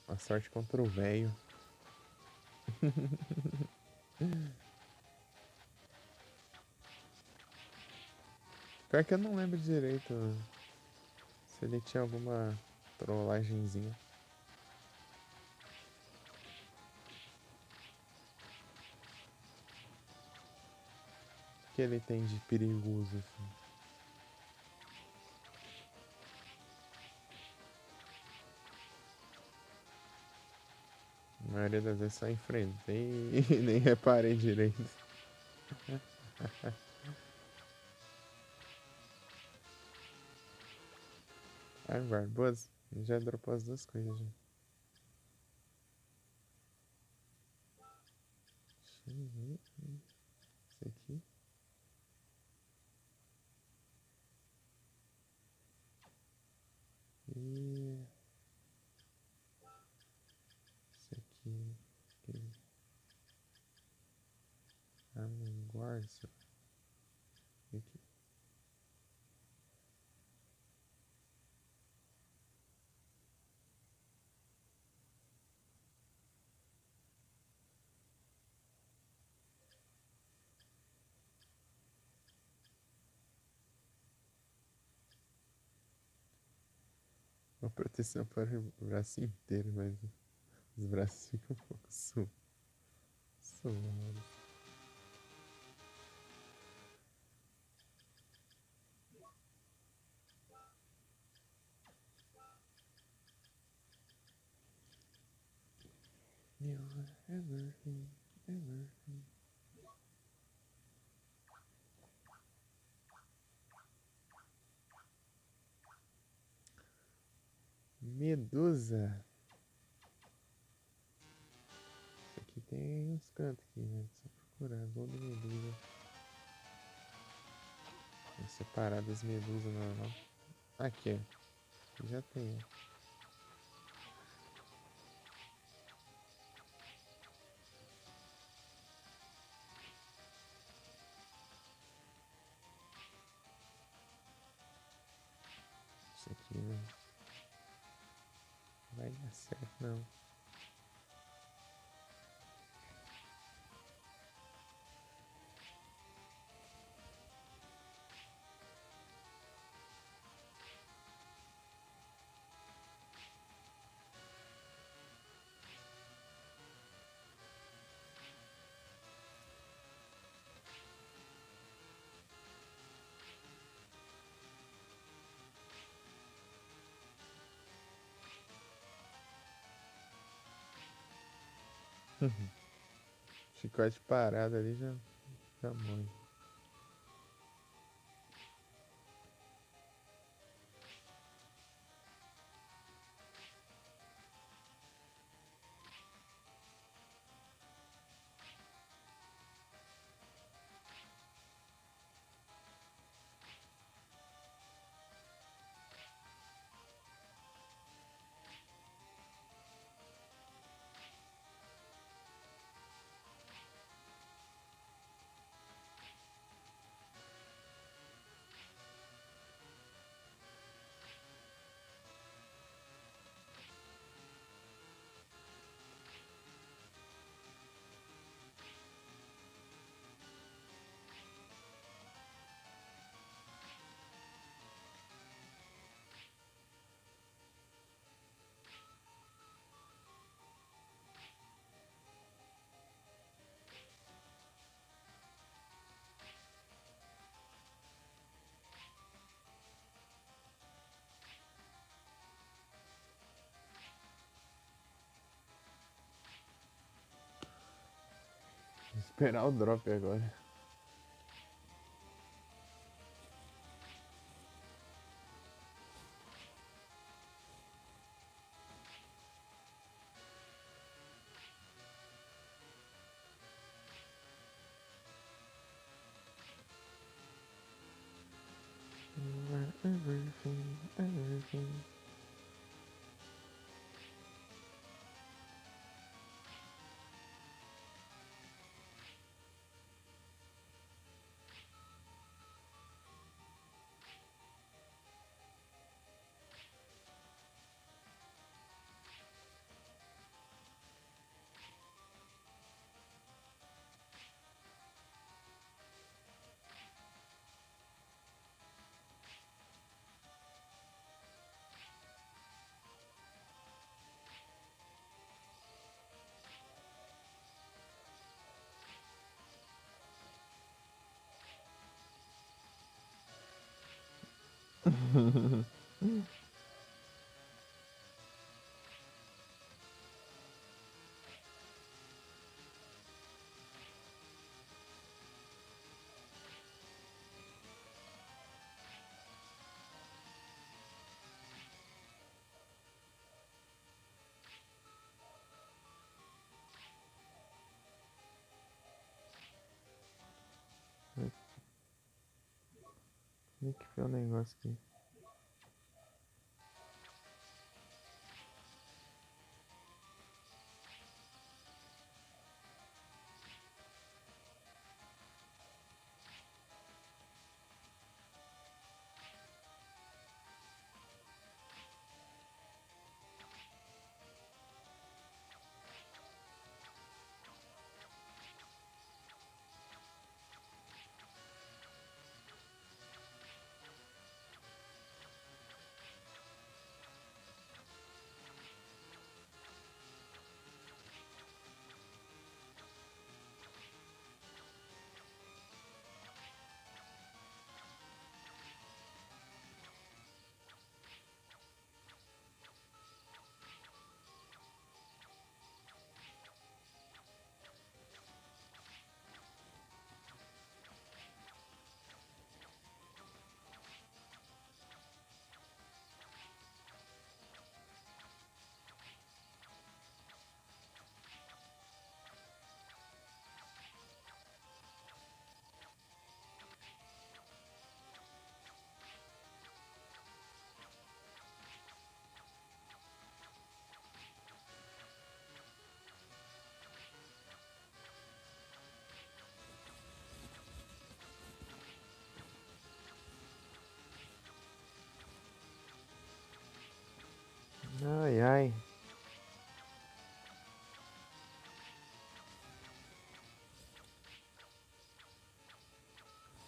Boa sorte contra o velho. Pior que eu não lembro direito se ele tinha alguma trollagenzinha. O que ele tem de perigoso, assim? A maioria das vezes só enfrentei e nem reparei direito. Ah, Barbosa, já dropou as duas coisas já. Deixa eu ver. Esse aqui. E esse aqui. Amanguarça. Aqui. Uma proteção para o braço inteiro, mas os braços ficam um pouco suados. You are everything, everything. Medusa. Isso aqui tem uns cantos aqui, né? Só procurar. Gol de medusa. Vou separar das medusas normal. Aqui, ó. Aqui já tem, ó. Isso aqui não vai dar certo, não. Chicote parado ali já morre. esperar o drop agora. Everything, everything. Que foi o negócio aqui? Ai, ai.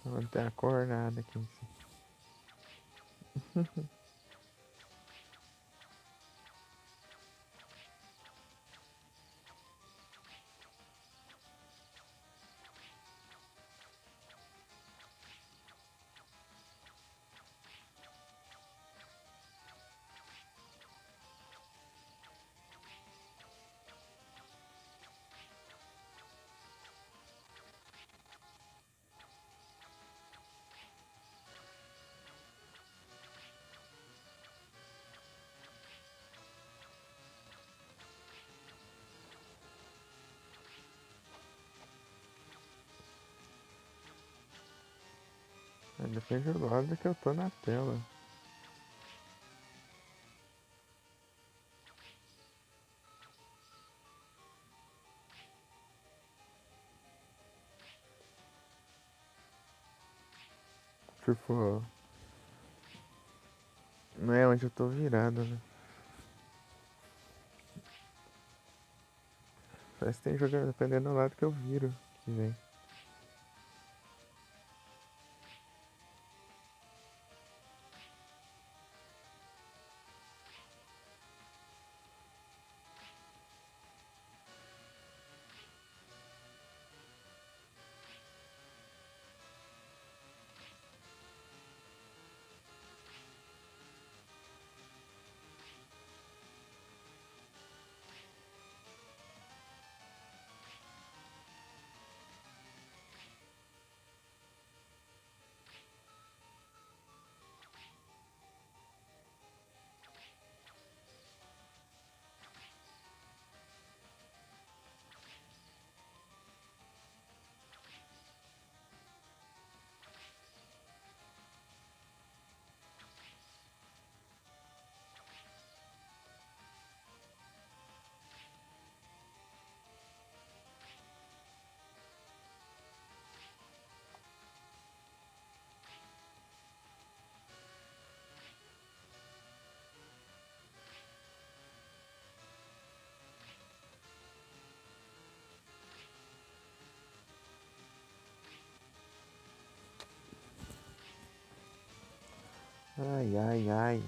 Vou ter acordado aqui. Depende do lado que eu tô na tela. Tipo, não é onde eu tô virado, né? Parece que tem jogando dependendo do lado que eu viro que vem. Ai, ai, ai.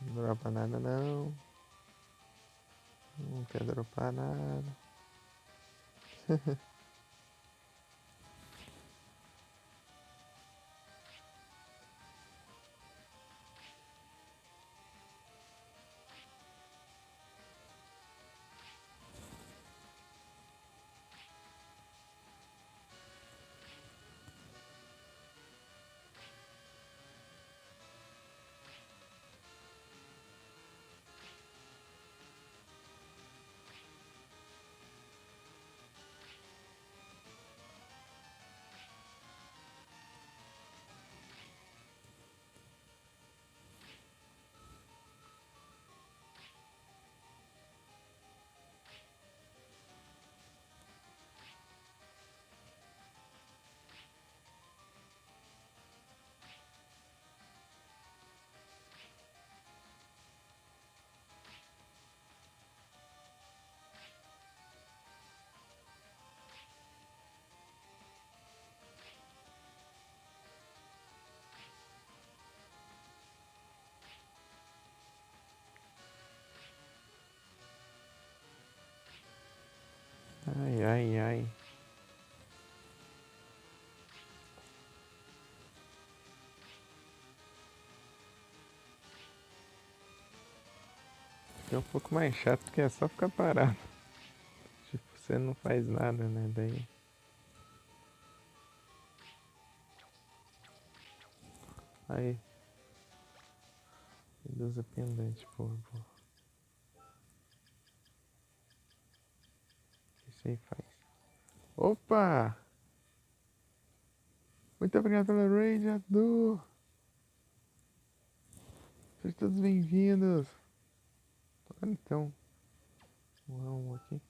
Não dropa nada não. Não quer dropar nada. Ai, ai, ai. Fica um pouco mais chato porque é só ficar parado. Tipo, você não faz nada, né? Daí. Aí. Medusa pendente, pô. O que isso aí faz? Opa! Muito obrigado pela raid, Adu! Sejam todos bem-vindos! Olha então. Um aqui.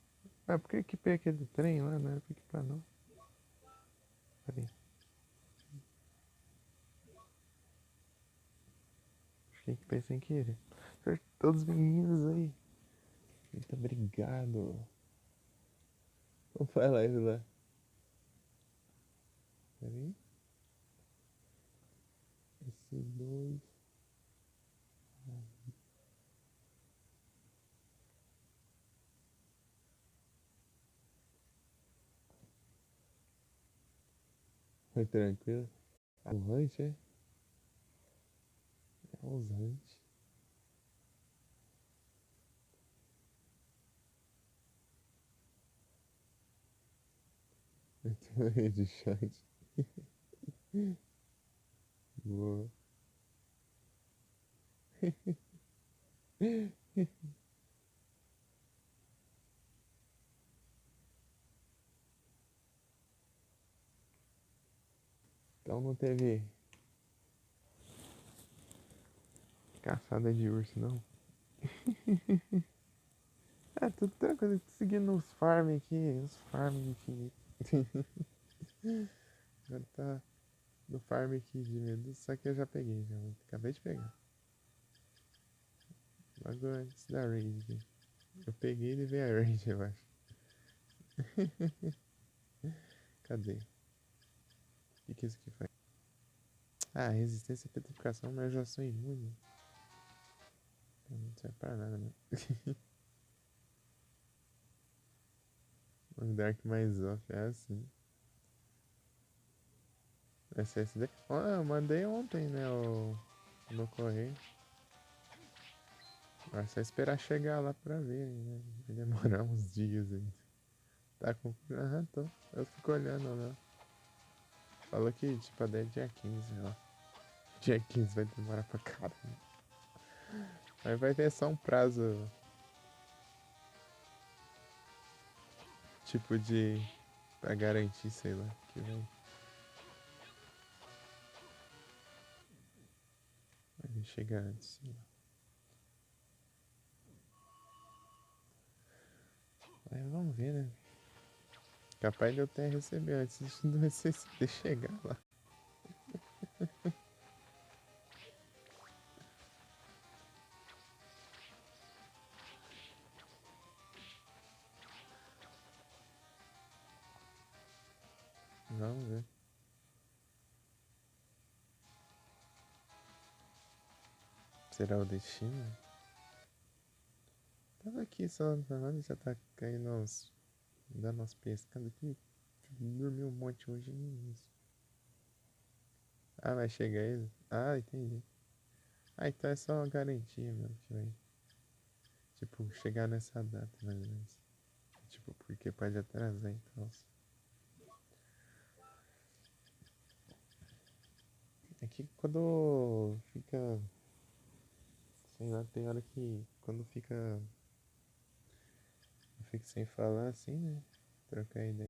Ah, por que equipei aquele trem lá? Não era pra equipar, não. Peraí. Acho que equipei sem querer. Sejam todos bem-vindos aí. Muito obrigado. Vamos pra live lá. Peraí. Esses dois. Foi tranquilo. Avante, é? É ausante. Eu tô de chat. Boa. Então não teve caçada de urso, não. É, tudo tranquilo. Seguindo os farm aqui. Os farm infinitos. Agora tá no farm aqui de medo. Só que eu já peguei, já. Acabei de pegar. Logo antes da raid aqui. Eu peguei e levei a raid, eu acho. Cadê? O que isso aqui faz? Ah, resistência e petrificação, mas eu já sou imune. Então não serve pra nada, né? Um Dark mais off, é assim. SSD. Oh, eu mandei ontem, né? No correio. É só esperar chegar lá pra ver, né? Vai demorar uns dias aí. Tá com. Aham, tô. Eu fico olhando lá. Falou que tipo até dia 15, ó. Dia 15 vai demorar pra caramba. Mas vai ter só um prazo. Tipo de. Pra garantir, sei lá. Que vai chegar antes. Sei lá. Mas vamos ver, né? Capaz de eu até receber antes do SSD chegar lá. Vamos ver. Será o destino? Tava aqui só falando, já tá caindo dando umas pescadas aqui. Dormiu um monte hoje nem isso. Ah, vai chegar ele? Ah, entendi. Ah, então é só uma garantia mesmo que vai. Tipo, chegar nessa data, mais ou menos. Tipo, porque pode atrasar então. É que quando fica. Sei lá, tem hora que quando fica. Eu fico sem falar assim, né? Trocar ideia.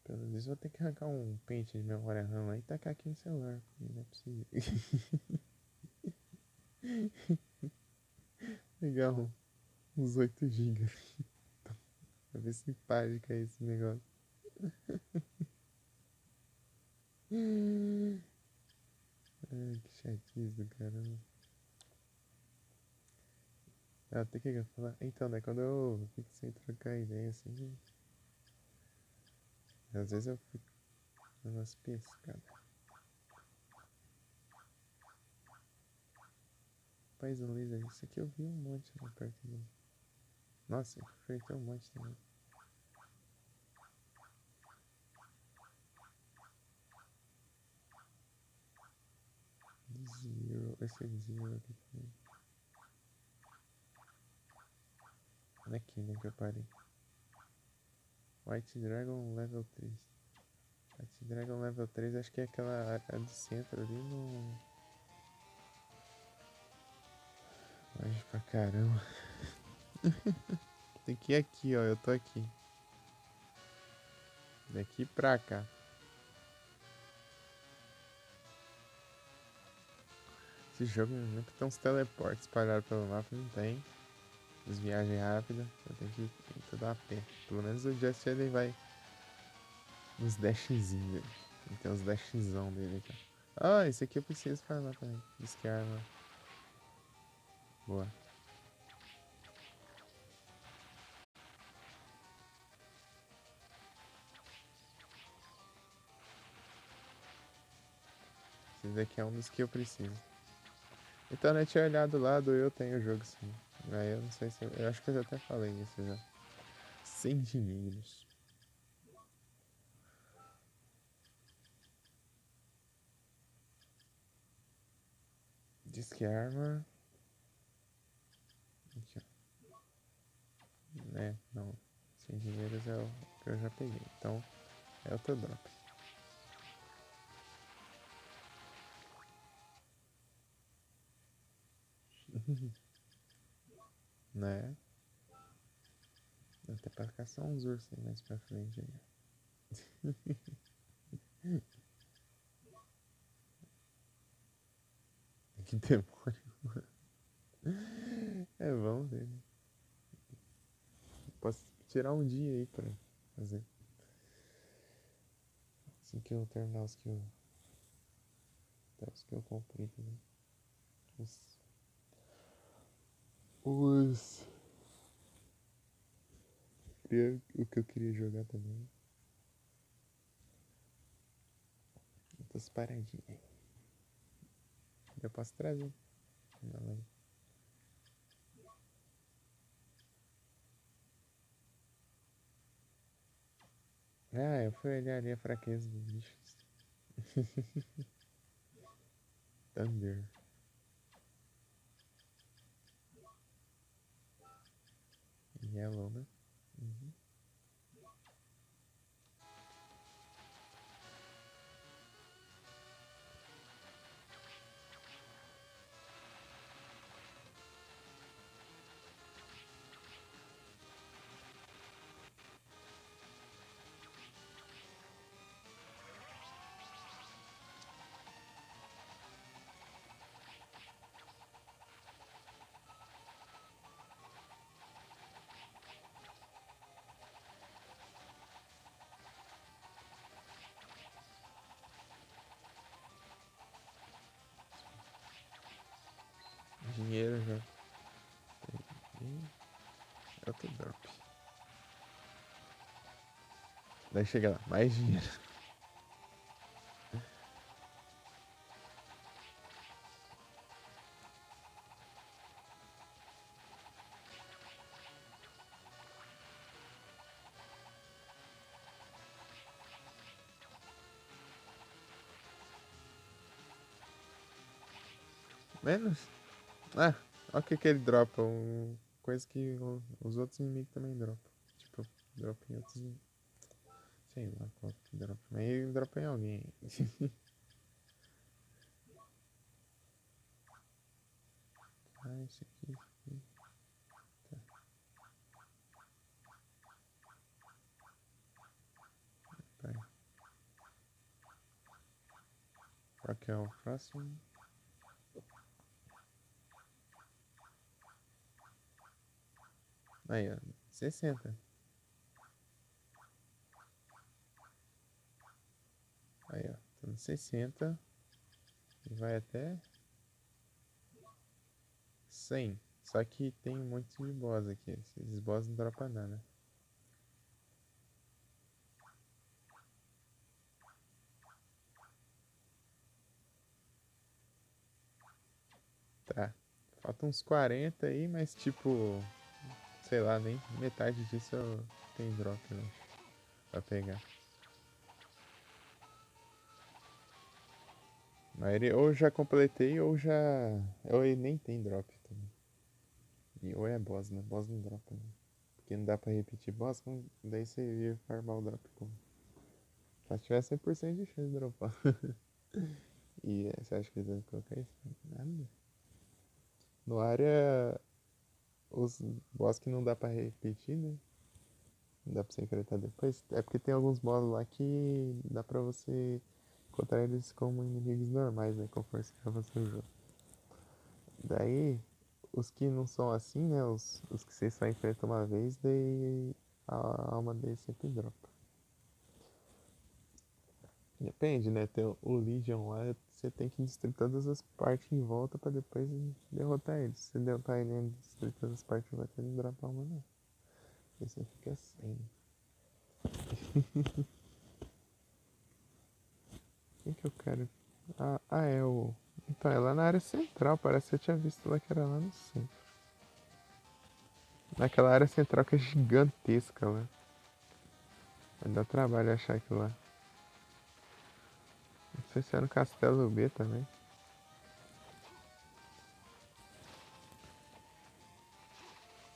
Pelo menos vou ter que arrancar um pente de memória RAM aí e tacar aqui no celular. Porque não é possível. Pegar uns 8 GB. Pra ver se para de cair esse negócio. Ai, que chatice do caramba. Ah, tem que falar. Então, né? Quando eu fico sem trocar ideia assim, às vezes eu fico dando umas pescadas. Pais do laser, isso aqui eu vi um monte lá perto do. Nossa, enfrentei um monte também. Zero, esse é Zero aqui também. Aqui, né, que eu parei. White Dragon Level 3. White Dragon Level 3, acho que é aquela área do centro ali no. Longe pra caramba. Tem que ir aqui, ó. Eu tô aqui. Daqui pra cá. Esse jogo não tem uns teleportes espalhados pelo mapa, não tem. As viagens rápidas, eu tenho que ir tudo a pé. Pelo menos o Just ele vai uns dashzinhos. Ele tem uns dashzão dele aqui. Ah, esse aqui eu preciso falar também. Diz que é arma. Boa. Esse daqui é um dos que eu preciso. Então, né, tinha olhado lá do eu tenho o jogo sim. Aí eu não sei se. Eu acho que eu já até falei isso já. 100 dinheiros. Diz que é arma. Aqui, ó. É, não. 100 dinheiros é o que eu já peguei. Então, é outro drop. Né? Dá até pra caçar uns ursos aí mais pra frente aí. Que demônio. É, vamos ver, né? Posso tirar um dia aí pra fazer. Assim que eu terminar os que eu. Até os que eu comprei também. Os. Os. O que eu queria jogar também. Outras paradinhas aí. Eu posso trazer. Não, ah, eu fui olhar ali a fraqueza dos bichos. Thunder. Yellow, né? Uhum. Outro drop. Daí chega lá, mais dinheiro. Menos? Ah, olha o que ele dropa. Coisa que os outros inimigos também dropam. Tipo, dropa em outros. Sei lá qual que dropa. Mas ele dropa em alguém. Ah, esse aqui. Tá. Vai. Qual que é o próximo? Aí, ó. 60. Aí, ó. Tô no 60. E vai até 100. Só que tem um monte de boss aqui. Esses boss não dropam nada. Tá. Falta uns 40 aí, mas tipo. Sei lá, nem metade disso tem drop, não. Pra pegar. Mas ele ou já completei ou já. Ou ele nem tem drop também. E ou é boss, né? Boss não dropa, né? Porque não dá pra repetir boss, daí você ia farmar o drop como. Só se tiver 100% de chance de dropar. E você acha que eles vão colocar isso? Nada. No área, os boss que não dá pra repetir, né? Não dá pra você enfrentar depois. É porque tem alguns boss lá que dá pra você encontrar eles como inimigos normais, né? Conforme você avança o jogo. Daí, os que não são assim, né? Os que você só enfrenta uma vez, daí a alma deles sempre dropa. Depende, né? Tem o Legion lá, você tem que destruir todas as partes em volta pra depois derrotar ele. Se você derrotar ele e destruir todas as partes em volta, ele não dropa alma não. Aí você fica sem. Quem que eu quero? É o. Então, é lá na área central, parece que eu tinha visto lá que era lá no centro. Naquela área central que é gigantesca lá. Vai dar trabalho achar aquilo lá. Não sei se é no Castelo B também.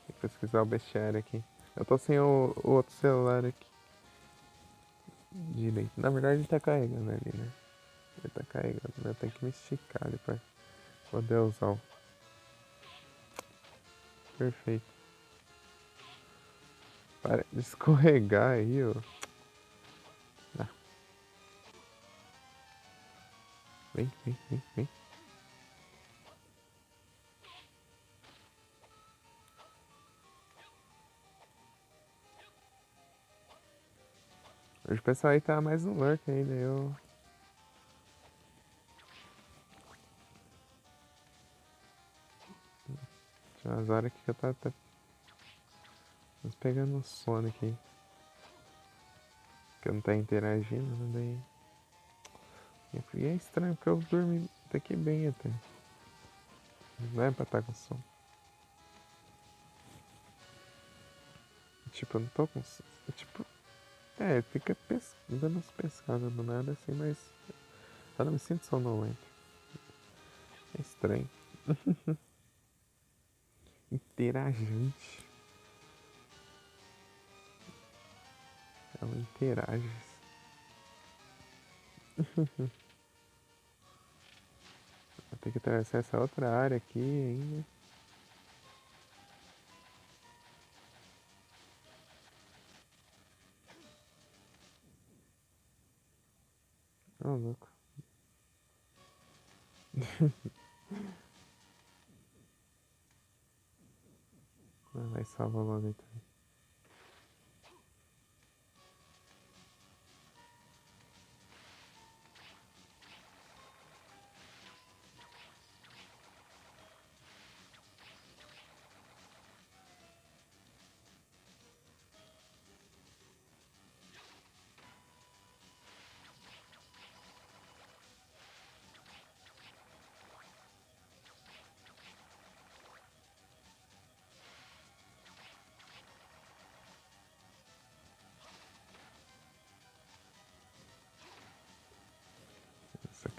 Tem que pesquisar o bestiário aqui. Eu tô sem o outro celular aqui. Direito. Na verdade ele tá carregando ali, né? Ele tá carregando, né? Eu tenho que me esticar ali pra poder usar o. Perfeito. Para de escorregar aí, ó. Ah, vem, vem, vem, vem. Hoje o pessoal aí tá mais no lurk ainda, eu. Tinha umas horas que eu tava pegando um sono aqui. Que eu não tá interagindo, né? Daí. E é estranho porque eu dormi até que bem até. Não é pra estar com sono. Tipo, eu não tô com sono. Tipo, fica dando uns pescadas do nada assim, mas eu não me sinto sonolento. É estranho. Interagente. Ela interage. Vou ter que atravessar essa outra área aqui ainda. Ô, louco. Vai salvar logo aí também.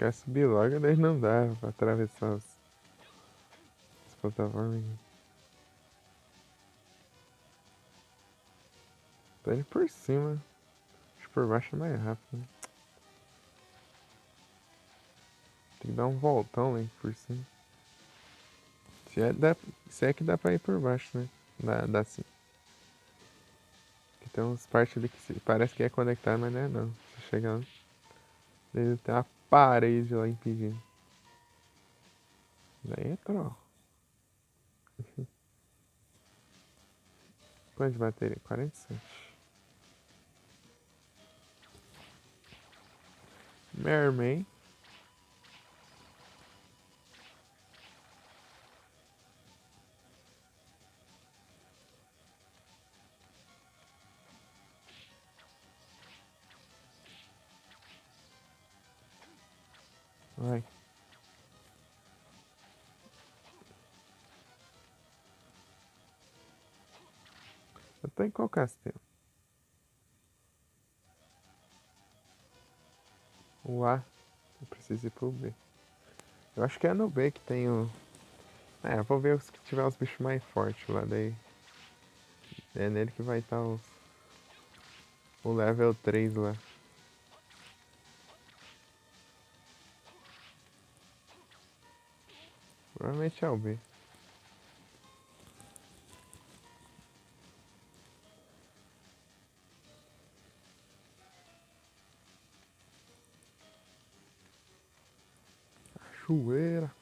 Quer subir logo, daí não dá pra atravessar as plataformas. Tá indo por cima. Acho que por baixo é mais rápido. Né? Tem que dar um voltão lá por cima. Se é que dá pra ir por baixo, né? Dá sim. Porque tem umas partes ali que parece que é conectado, mas não é não. Você chega lá, tem uma parede lá impedindo. Daí é troll. Quanto de bateria? 47. Merman. Vai. Eu tô em qual castelo? O A. Eu preciso ir pro B. Eu acho que é no B que tem o... eu vou ver os que tiver os bichos mais fortes lá, daí... É nele que vai estar o level 3 lá. Provavelmente é o B. Cachoeira.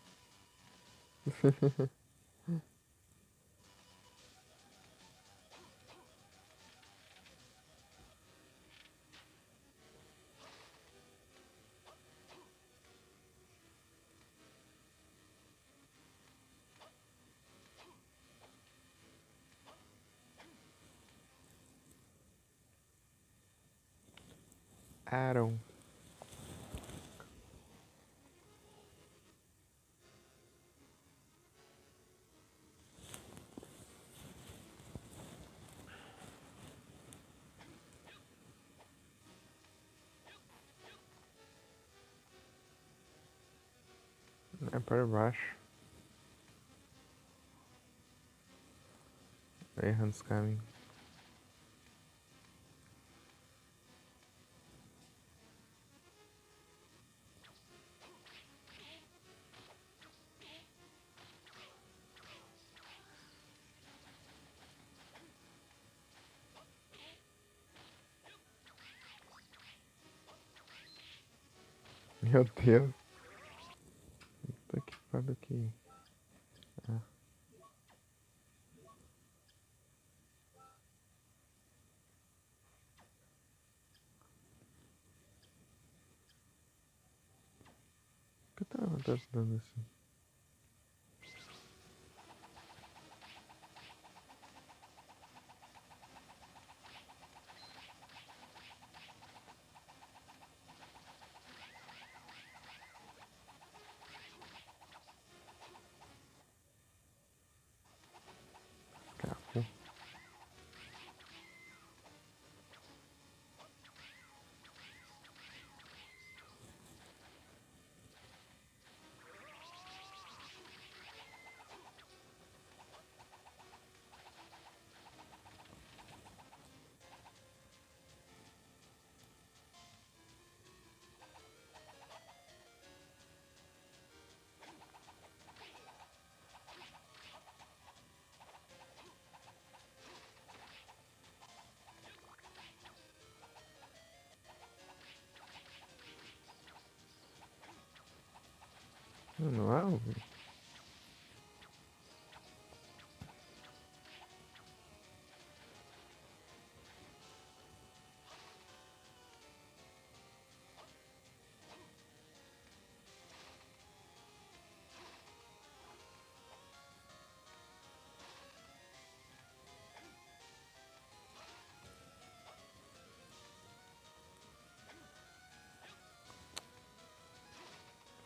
Aaron. É por baixo. Errando os caminhos. Meu Deus. Tô equipado aqui. Ah. Por que tá dando assim? Capô. Não é?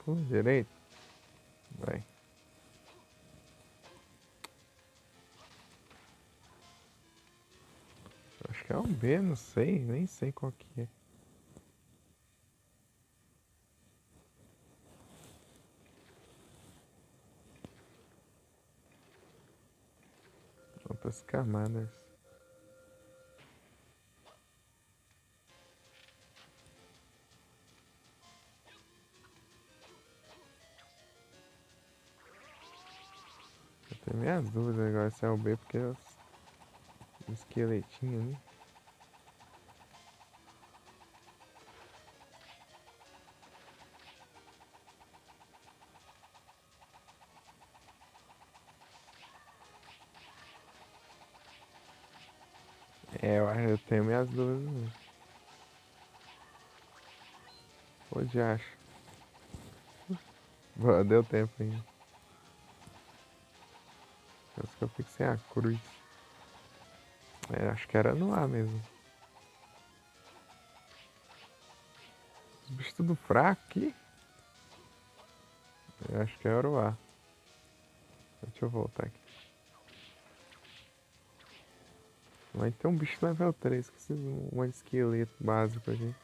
Pô, direito. Vai. Acho que é um B, não sei. Nem sei qual que é. As camadas. Eu tenho minhas dúvidas agora se é o B, porque os esqueletinhos ali. Eu tenho minhas dúvidas mesmo. Onde acha? Boa, deu tempo ainda. Acho que eu fico sem a cruz. Acho que era no A mesmo. Os bichos tudo fraco aqui. Eu acho que era o A. Deixa eu voltar aqui. Vai ter um bicho level 3, que precisa de um esqueleto básico aqui.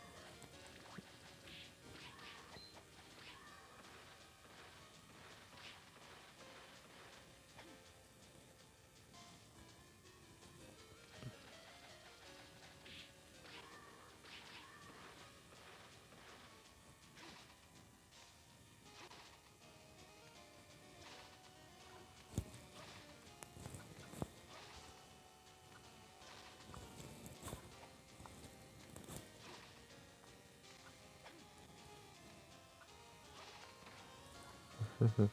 Um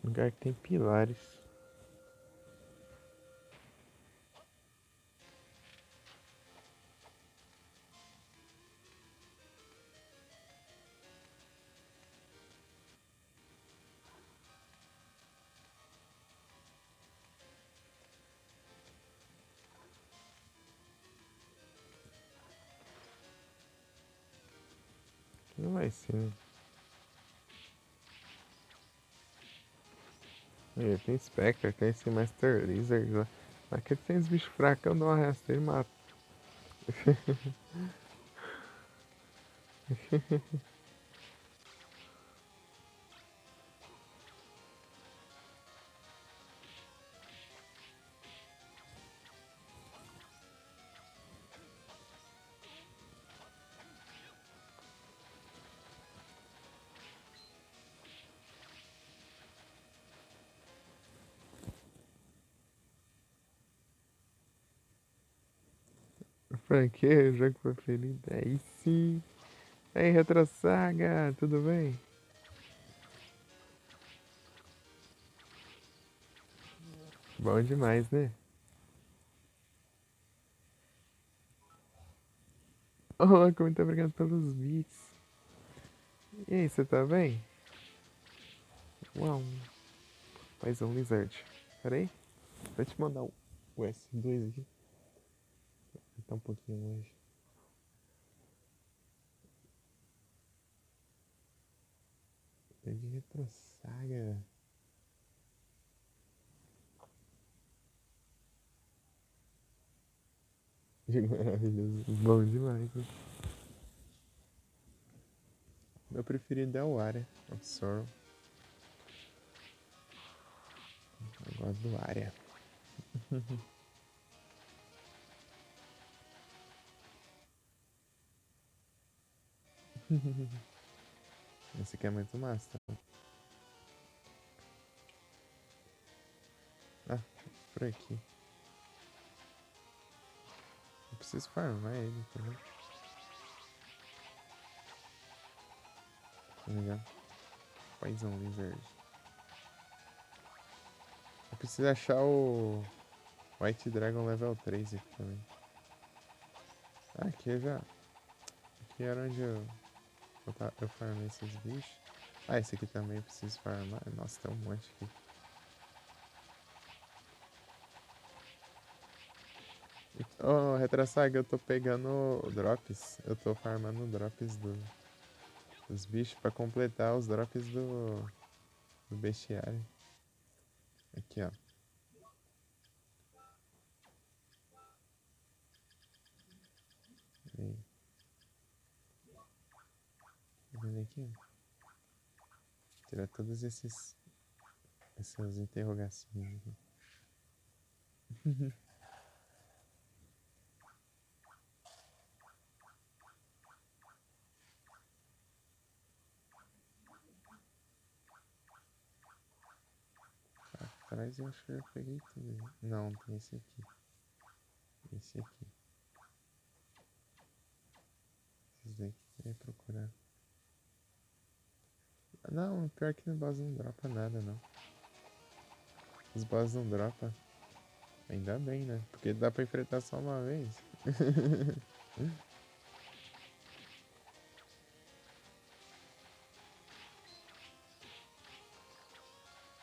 lugar que tem pilares. Não vai ser, né? Tem Spectre, tem esse Master Lizard lá. Aqui tem os bichos fracos, eu dou uma rasteira e mato. Franqueia, jogo preferido. Aí sim. Aí, Retro Saga, tudo bem? Bom demais, né? Oh, muito obrigado pelos beats. E aí, você tá bem? Uau, Paizão Lizard. Pera aí, vou te mandar o S2 aqui. Tá um pouquinho longe. É de Retro Saga. Jogo maravilhoso. Bom demais, né? Meu preferido é o Aria of Sorrow. Eu gosto do Aria. Esse aqui é muito massa. Ah, por aqui. Eu preciso farmar ele também. Tá ligado? Paizão Lizard. Eu preciso achar o White Dragon level 3 aqui também. Ah, aqui eu já. Aqui era onde eu farmei esses bichos. Ah, esse aqui também eu preciso farmar. Nossa, tem um monte aqui. Oh, Retrasaga, eu tô pegando drops. Eu tô farmando drops dos bichos pra completar os drops do bestiário. Aqui, ó. Aí. vendo aqui? Tirar todas essas interrogações aqui. Atrás eu acho que eu já peguei tudo. Não, tem esse aqui. Esse aqui. Esses daqui eu ia procurar. Não, pior que no boss não dropa nada, não. Os boss não dropa. Ainda bem, né? Porque dá pra enfrentar só uma vez.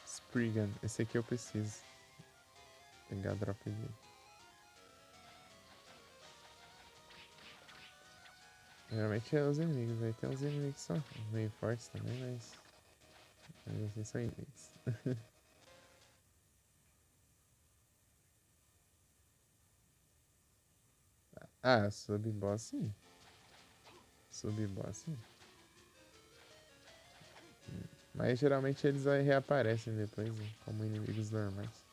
Spriggan, esse aqui eu preciso. Pegar a drop dele. Geralmente é os inimigos, aí tem uns inimigos que são meio fortes também, mas assim são inimigos. Ah, sub-boss sim. Sub-boss sim. Mas geralmente eles aí reaparecem depois, né? Como inimigos normais.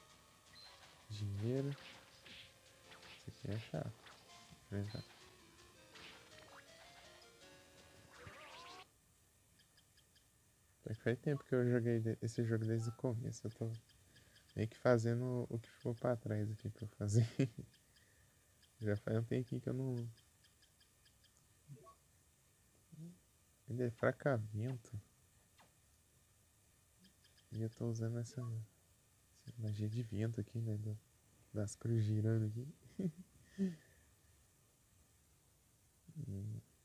Dinheiro. Isso aqui é chato. Enfrentar. Só que faz tempo que eu joguei esse jogo desde o começo. Eu tô meio que fazendo o que ficou pra trás aqui pra eu fazer. Já faz um tempinho que eu não. Ele é fracamento. E eu tô usando essa magia de vento aqui, né? Das cruzes girando aqui.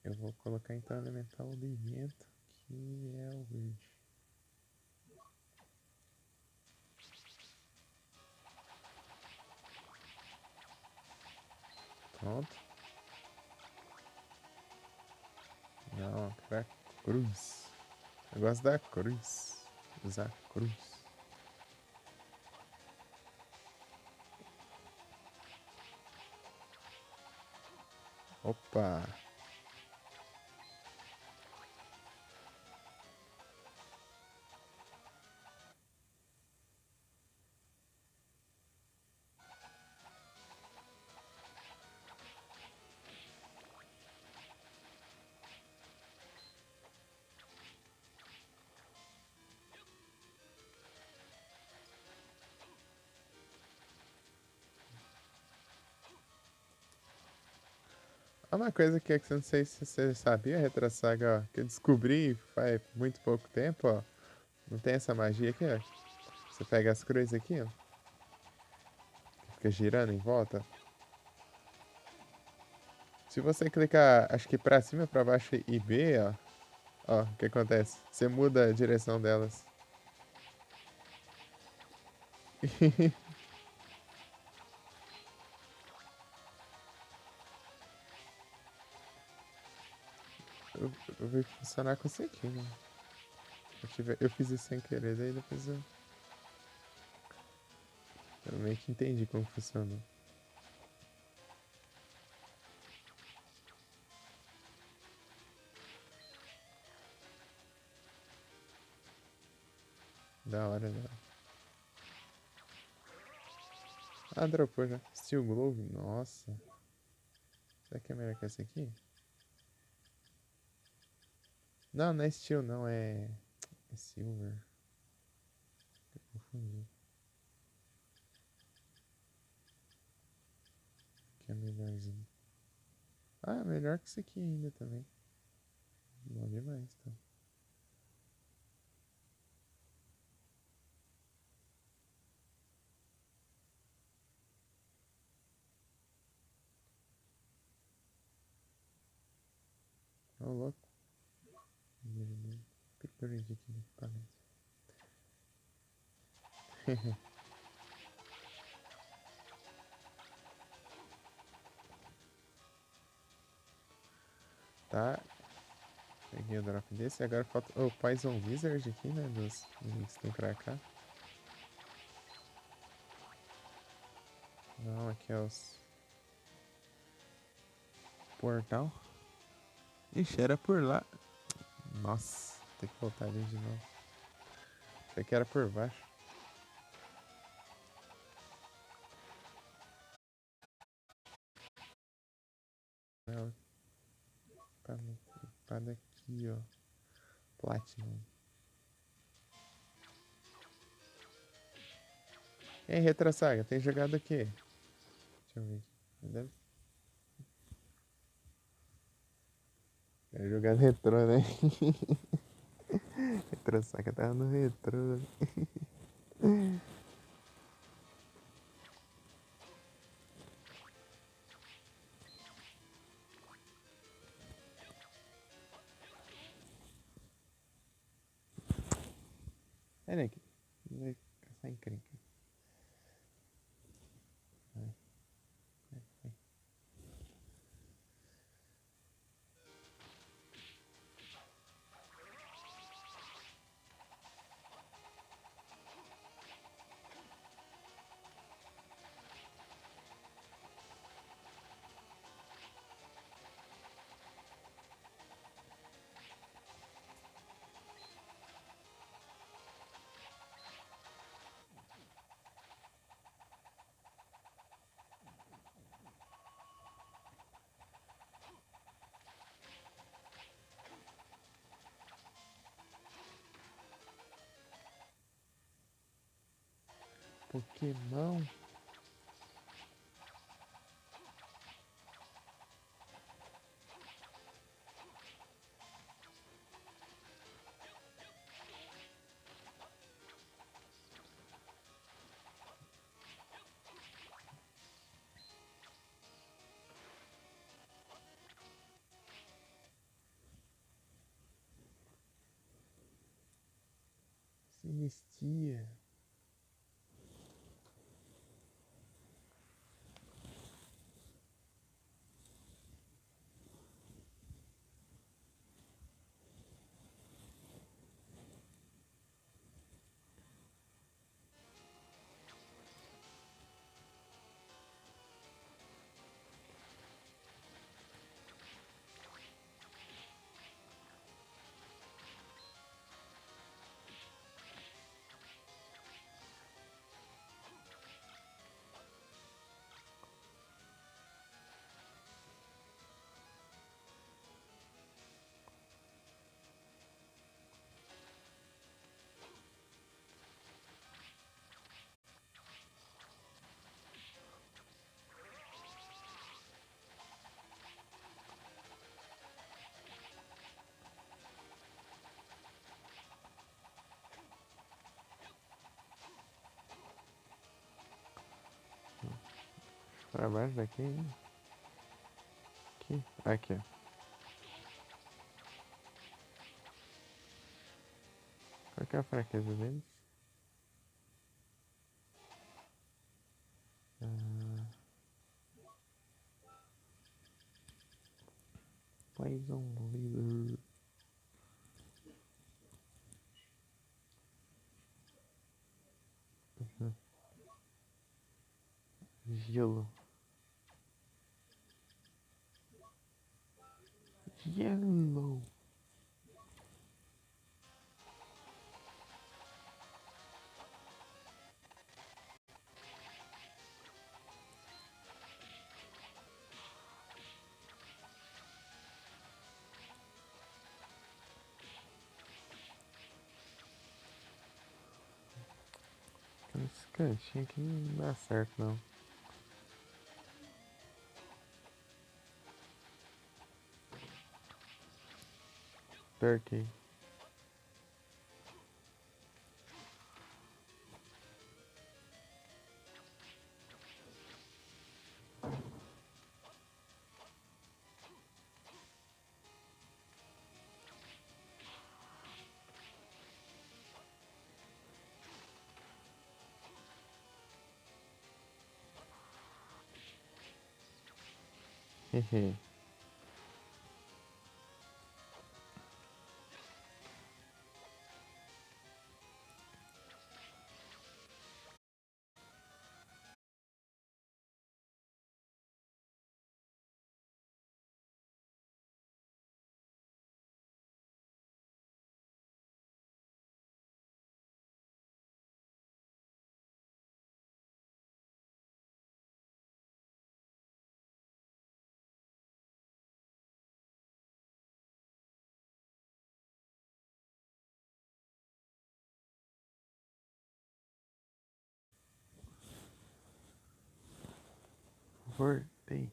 Eu vou colocar então elemental de vento, que é o verde. Pronto. Não, pra cruz. Eu gosto da cruz. Usar cruz. Opa! Uma coisa que eu não sei se você sabia, Retrosaga, ó, que eu descobri faz muito pouco tempo, ó. Não tem essa magia aqui, ó. Você pega as cruzes aqui, ó. Que fica girando em volta. Se você clicar, acho que pra cima, pra baixo e B, ó. Ó, o que acontece? Você muda a direção delas. Eu vi funcionar com isso aqui, né? Eu fiz isso sem querer, daí depois eu meio que entendi como funcionou. Da hora, da hora. Ah, dropou já. Steel Glove, nossa. Será que é melhor que essa aqui? Não, não é Steel, não, é Silver. Eu confundi. Que é melhorzinho. Ah, melhor que isso aqui ainda também. Bom demais, então. Ô, louco. Upgrade aqui no equipamento. Tá. Peguei o drop desse. Agora falta o Poison Wizard aqui, né? Dos inimigos que tem pra cá. Não, aqui é os... Portal. Ixi, era por lá. Nossa, tem que voltar ali de novo. Achei que era por baixo. Não, tá daqui, ó. Platinum. E aí, Retrosaga, tem jogado o quê? Deixa eu ver. Deve... É jogado retrô, né? Retrosaga tava no retrô. É, né? Vai caçar encrenca. Vai. Pokémon. Sinistia. Pra baixo daqui, hein? Aqui. Aqui, ó. Qual que é a fraqueza deles? Ah, Poison Leader. Gelo. Yellow. Esse cantinho aqui não dá certo, não. Turkey. Hehe. Voltei.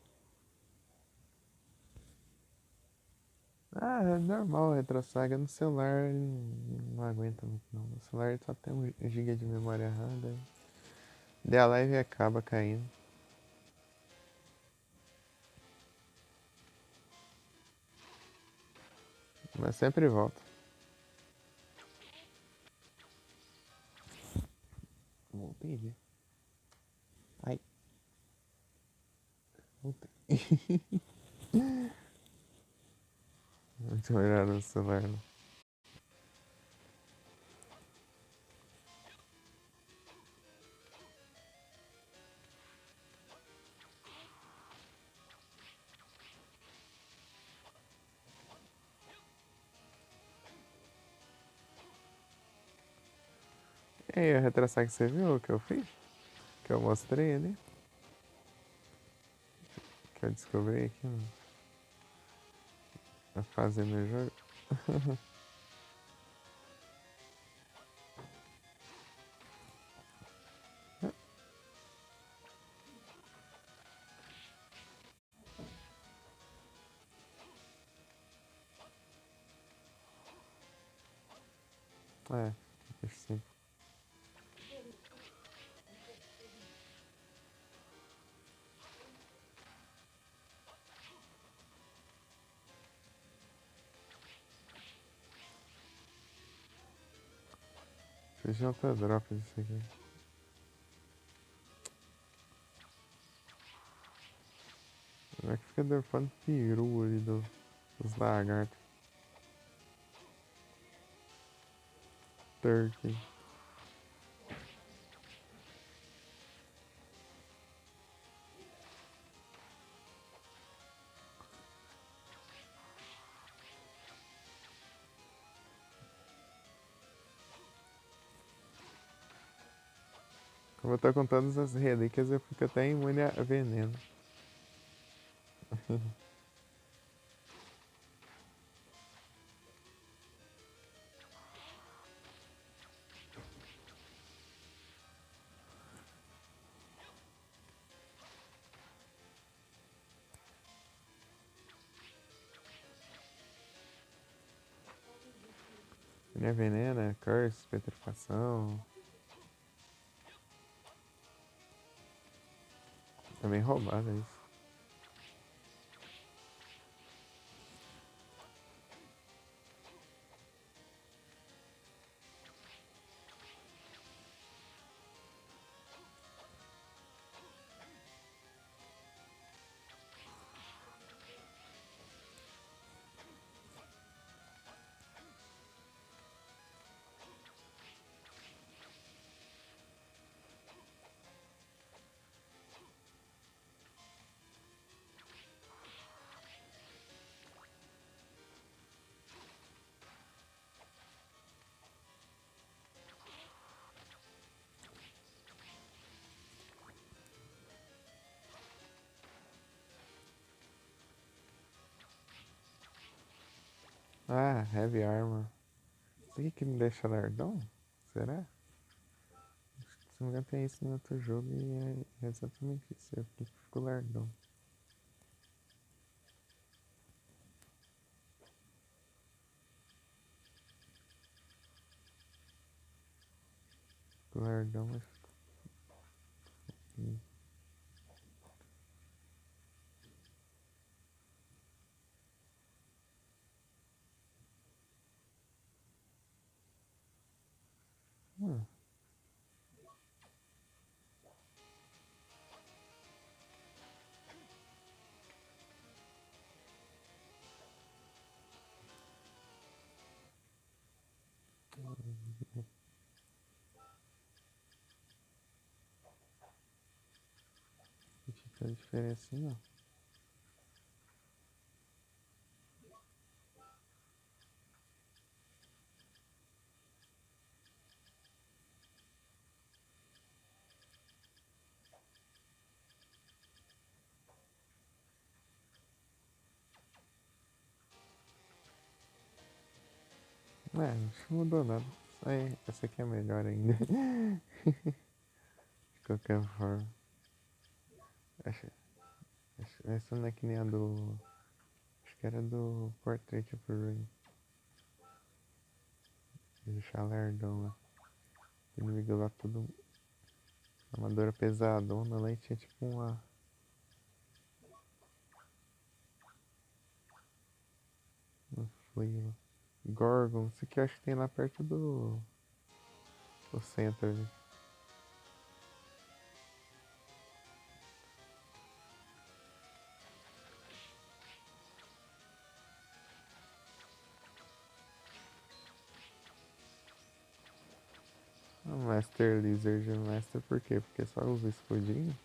Ah, é normal, retrosaga no celular não aguenta muito não. No celular só tem 1 GB de memória RAM, daí a live acaba caindo. Mas sempre volta. Voltei, viu? Ai, voltei. Muito melhor no celular, não. E aí, a retrosaga que você viu o que eu fiz? Que eu mostrei ali? Que eu descobri aqui na fase no jogo. É, acho sim. Fiz outra drop disso aqui. Como é que fica dropando peru ali dos lagartos? Turkey. Como eu tô com todas as relíquias, eu fico até imune a veneno. Não é veneno, é curse, petrificação. É bem roubado isso. Ah, Heavy Armor. Isso aqui que me deixa lardão? Será? Se não me engano tem isso em outro jogo e é exatamente isso. Eu fico lardão. Fico lardão, mas fico... Hum. Não tinha diferença não. É, acho que não mudou nada. Aí, essa aqui é melhor ainda. De qualquer forma. Acho... Essa não é que nem a do. Acho que era do Portrait of Ruin. Do Chalardão lá. O inimigo lá tudo. Armadura pesadona lá e tinha tipo uma. Um flavor. Gorgon, isso aqui eu acho que tem lá perto do centro ali. Ah, Master Lizard Master por quê? Porque só usa escudinho?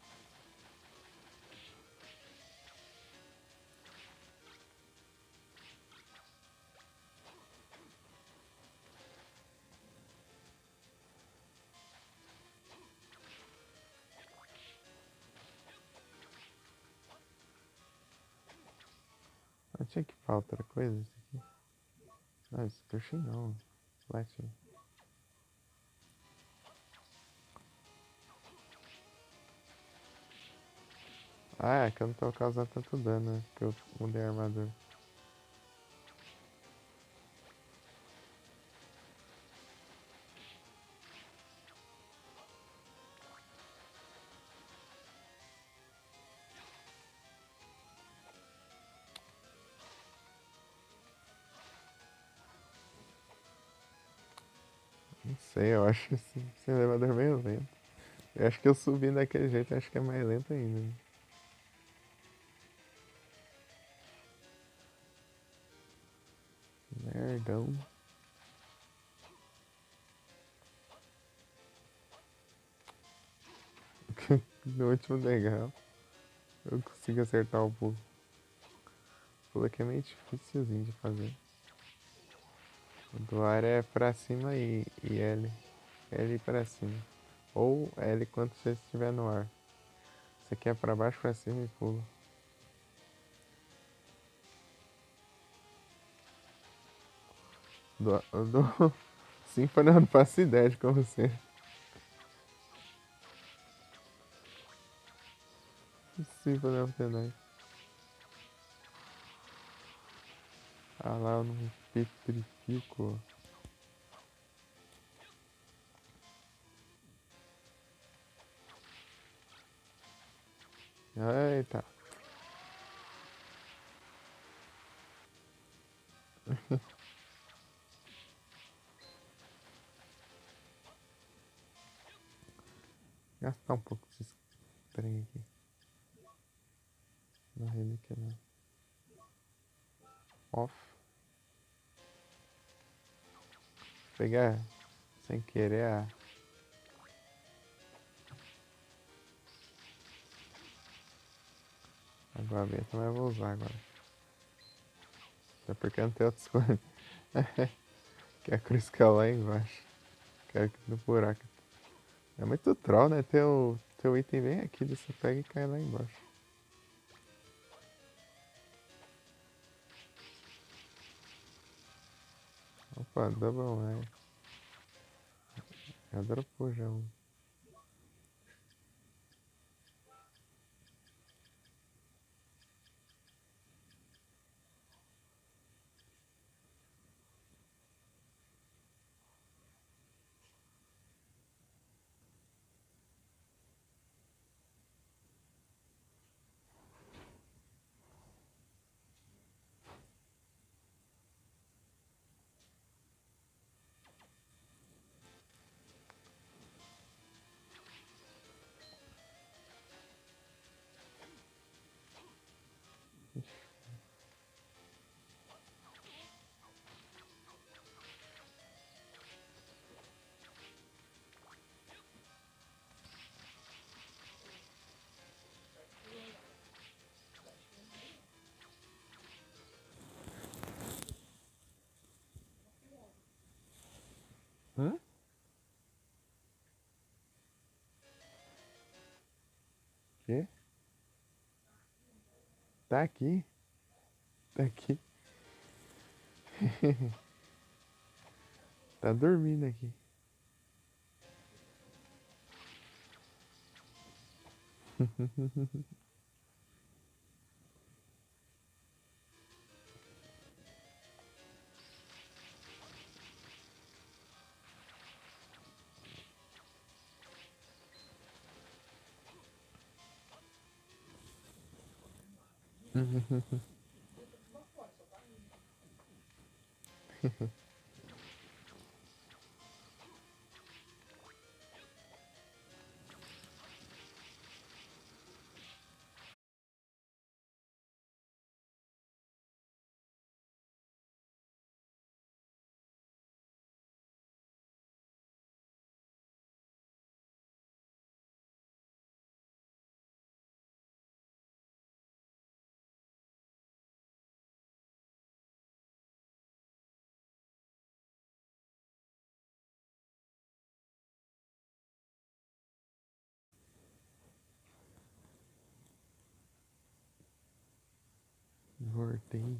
Não tinha que falar outra coisa isso aqui. Ah, isso aqui não. Platinum. Ah, é que eu não tô causando tanto dano, né? Porque eu mudei a armadura. Não sei, eu acho esse elevador meio lento. Eu acho que eu subi daquele jeito, eu acho que é mais lento ainda. Né? Merdão. No último degrau, eu consigo acertar o pulo. O pulo aqui é meio dificilzinho de fazer. O do ar é pra cima e L. L pra cima. Ou L quando você estiver no ar. Você quer pra baixo, pra cima e pula. Do Symphony eu não faço ideia de como você. Symphony of the Night. Ah lá, eu não petrifico. Eita. Gastar um pouco desse trem aqui. Na relíquia não. Off. Pegar sem querer a. Agora mesmo, mas eu vou usar agora. Até porque não tem outra escolha. Que a cruz caiu lá embaixo. Quero que no buraco. É muito troll, né? Teu item vem aqui, você pega e cai lá embaixo. Opa, double né? Já dropou já um. Hã? Quê? Tá aqui? Tá aqui. Tá dormindo aqui. Voltei.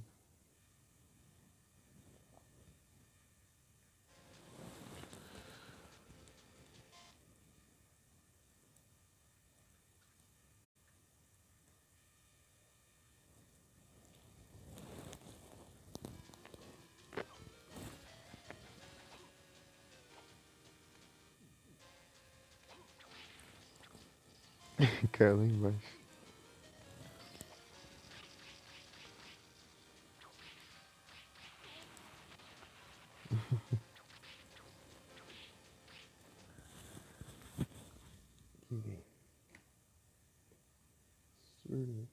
Caiu lá embaixo. Que surdo.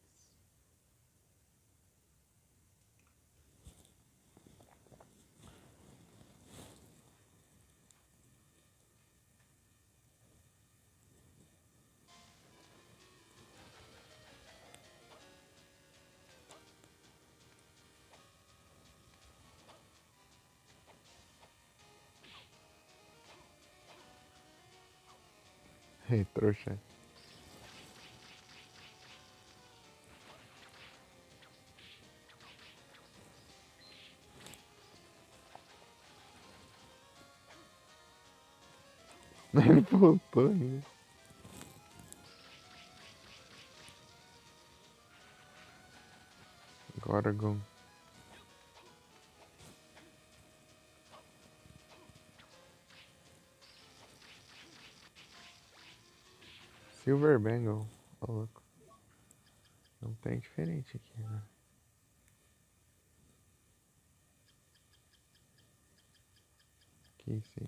Ei, trouxa. Ele voltou ainda. Gorgon. Silver Bangle. Ô, louco. Não tem diferente aqui, né? Aqui sim.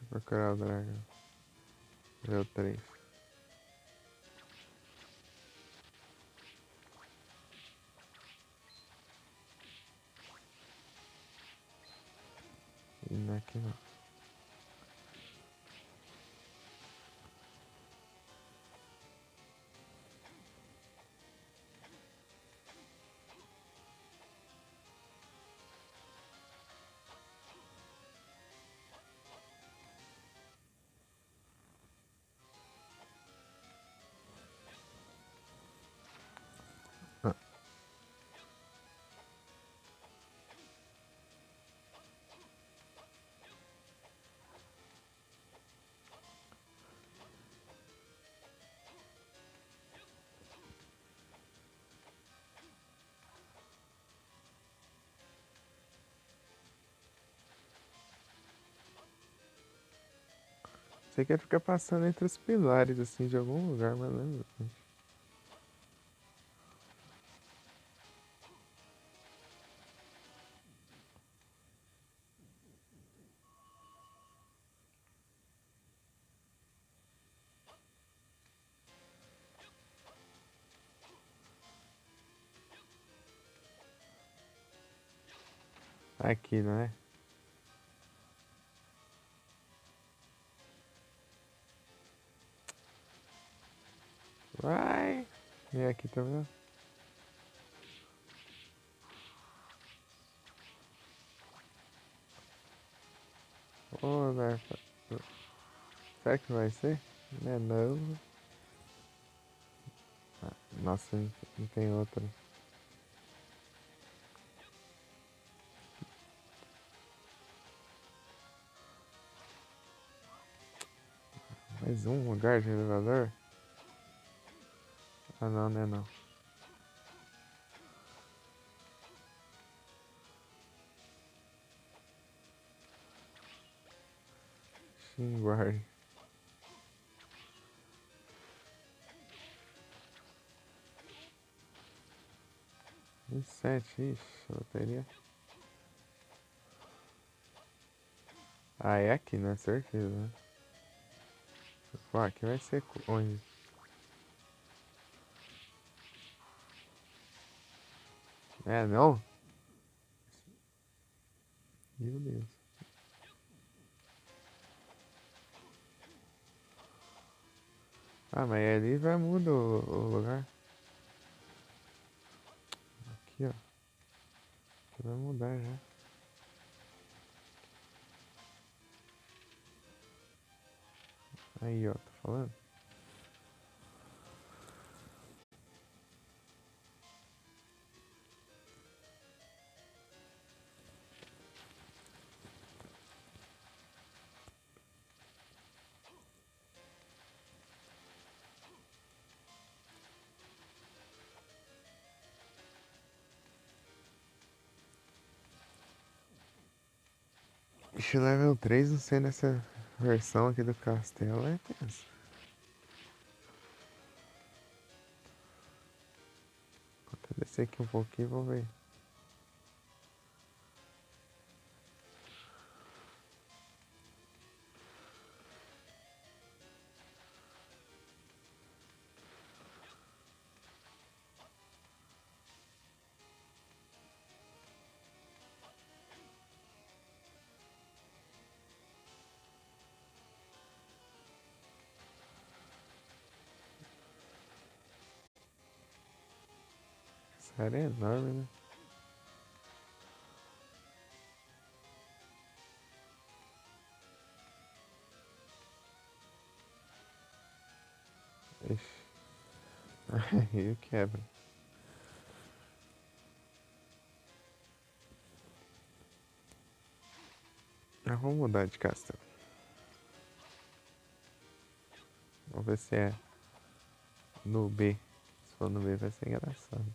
Deixa eu procurar o dragão. Deu 3. E não é aqui não. Ah, você quer ficar passando entre os pilares, assim, de algum lugar, mas lembra? Aqui, não é? Vai! E aqui, tá vendo? Ô, né? Será que vai ser? Não é não. Ah, nossa, não tem outra. Mais um lugar de elevador? Ah não, né não. Xinguar. 27, ixi, loteria. Ah, é aqui, né? Certeza, né? Pô, aqui vai ser onde? É, não? Meu Deus. Ah, mas ali vai mudar o lugar. Aqui, ó. Aqui vai mudar já. Aí, ó, tô falando. Ixi, level 3 não sei nessa versão aqui do castelo é tenso. Vou até descer aqui um pouquinho e vou ver. Essa área é enorme, né? Ixi. Aí quebra. Mas vamos mudar de castelo. Vamos ver se é no B. Se for no B vai ser engraçado.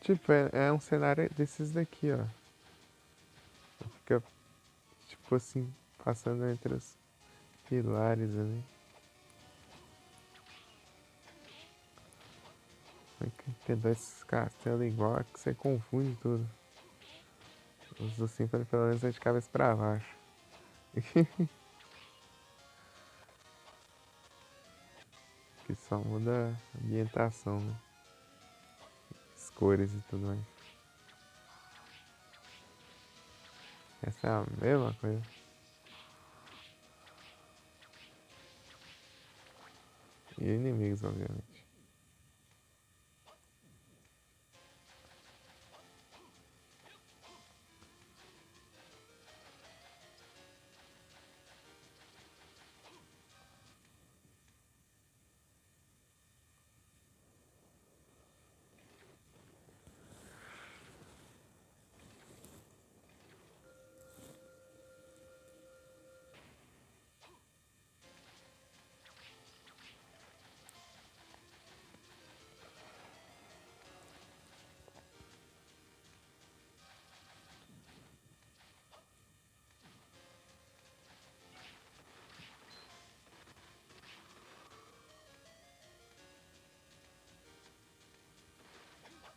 Tipo, é um cenário desses daqui, ó. Fica, tipo assim, passando entre os pilares ali. Tem dois castelos igual que você confunde tudo. Os do Symphony pelo menos é de cabeça pra baixo. Que só muda a ambientação, né? As cores e tudo mais. Essa é a mesma coisa. E inimigos, obviamente.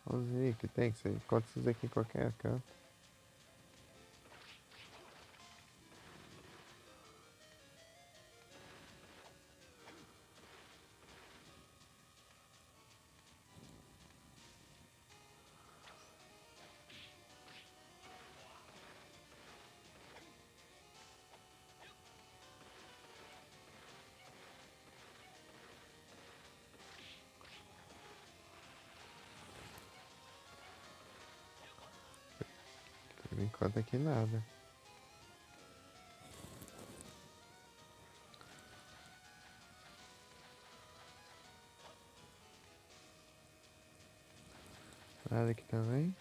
Vamos ver o que tem que ser. Encontra esses aqui em qualquer canto. enquanto aqui nada. Nada aqui também.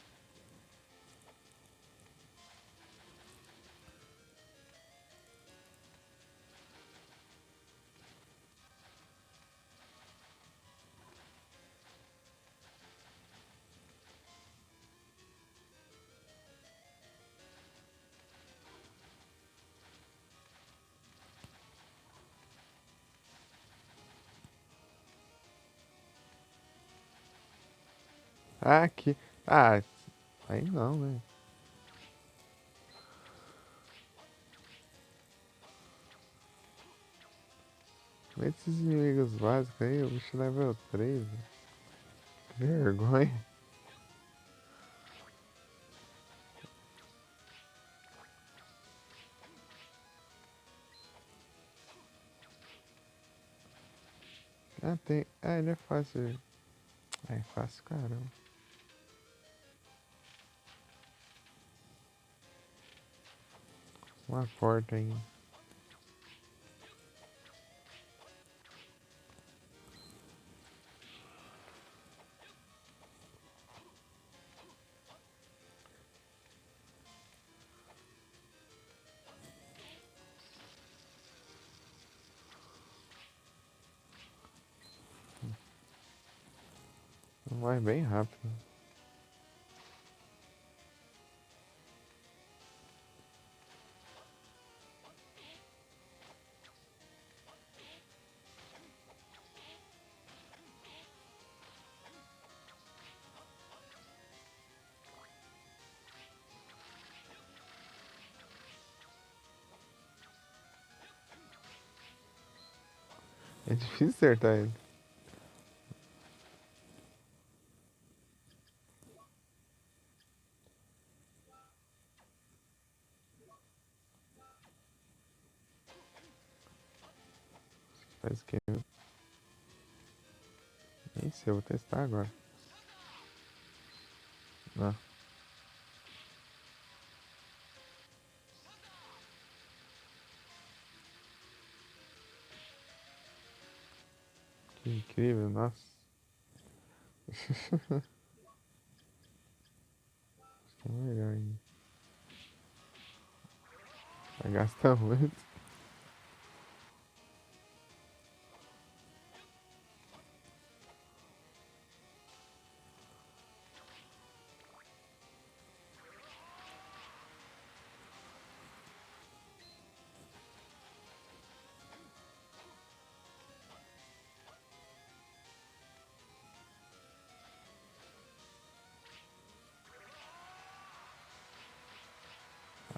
Ah, aqui. Ah, aí não, né? Esses inimigos básicos aí, o bicho level 3, velho. Que vergonha. Ah, tem. Ah, ele é fácil. É fácil, caramba. Uma porta ainda. Vai bem rápido. É difícil acertar ele. Faz o que? Nem sei, eu vou testar agora. Não. Que incrível, nossa. Tá melhor ainda. Vai gastar muito.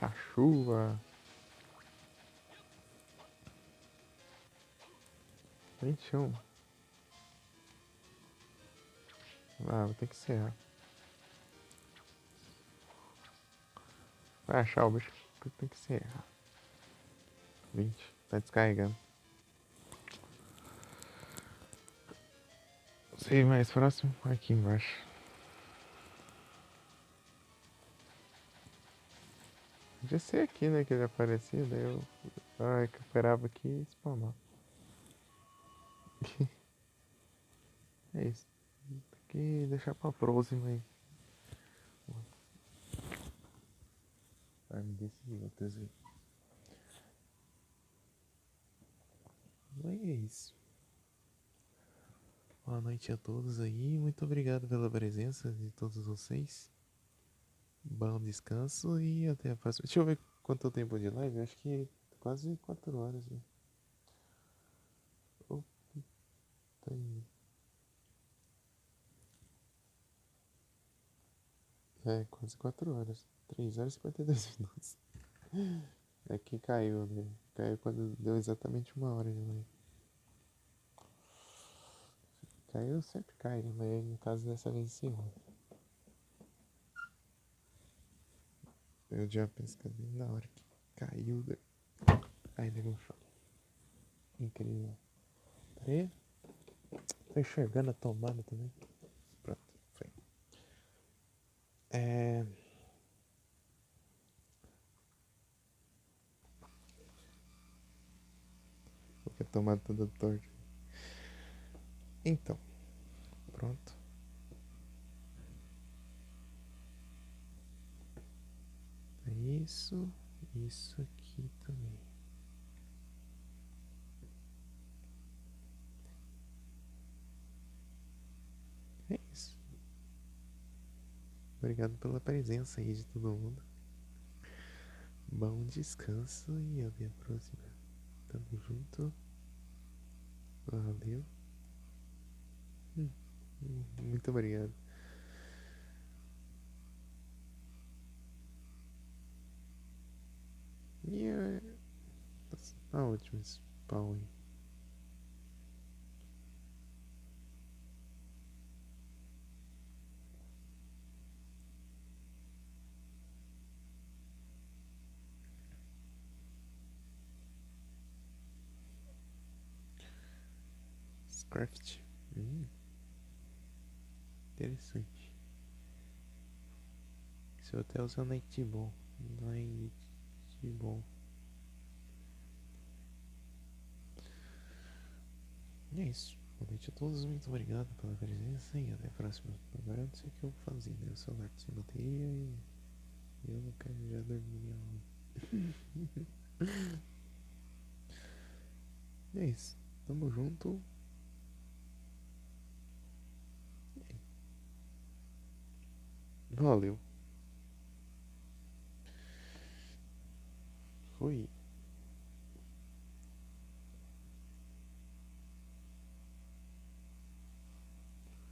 A chuva. 21. Ah, vou ter que ser. Vai achar o bicho. Tem que ser. 20. Tá descarregando. Sei mais próximo. Aqui embaixo. Podia ser aqui, né? Que ele aparecia. Daí eu recuperava aqui e spawnar. É isso. Tem que deixar pra próxima aí. Vai me decidir outras aí. É isso. Boa noite a todos aí. Muito obrigado pela presença de todos vocês. Bom descanso e até a próxima. Deixa eu ver quanto tempo de live. Acho que quase 4 horas. Né? Oh, tá aí. É, quase 4 horas. 3 horas e 52 minutos. É que caiu, né? Caiu quando deu exatamente 1 hora de live. Caiu, sempre cai, né? Mas no caso dessa vez encerrou. Eu já pesquisei na hora que caiu. Ainda não chão. Incrível. Peraí. Tô enxergando a tomada também. Pronto, foi. Com a tomada toda torta. Então, pronto. Isso. Isso aqui também. É isso. Obrigado pela presença aí de todo mundo. Bom descanso e até a próxima. Tamo junto. Valeu. Muito obrigado. E tá ótimo esse pau aí. Craft. Interessante. Esse hotel é o Night Ball. Night Ball. E é isso. Boa noite a todos. Muito obrigado pela presença e até a próxima. Agora eu não sei o que eu vou fazer, né? O celular tá sem bateria e eu não quero já dormir. E é isso. Tamo junto. Valeu. Fui.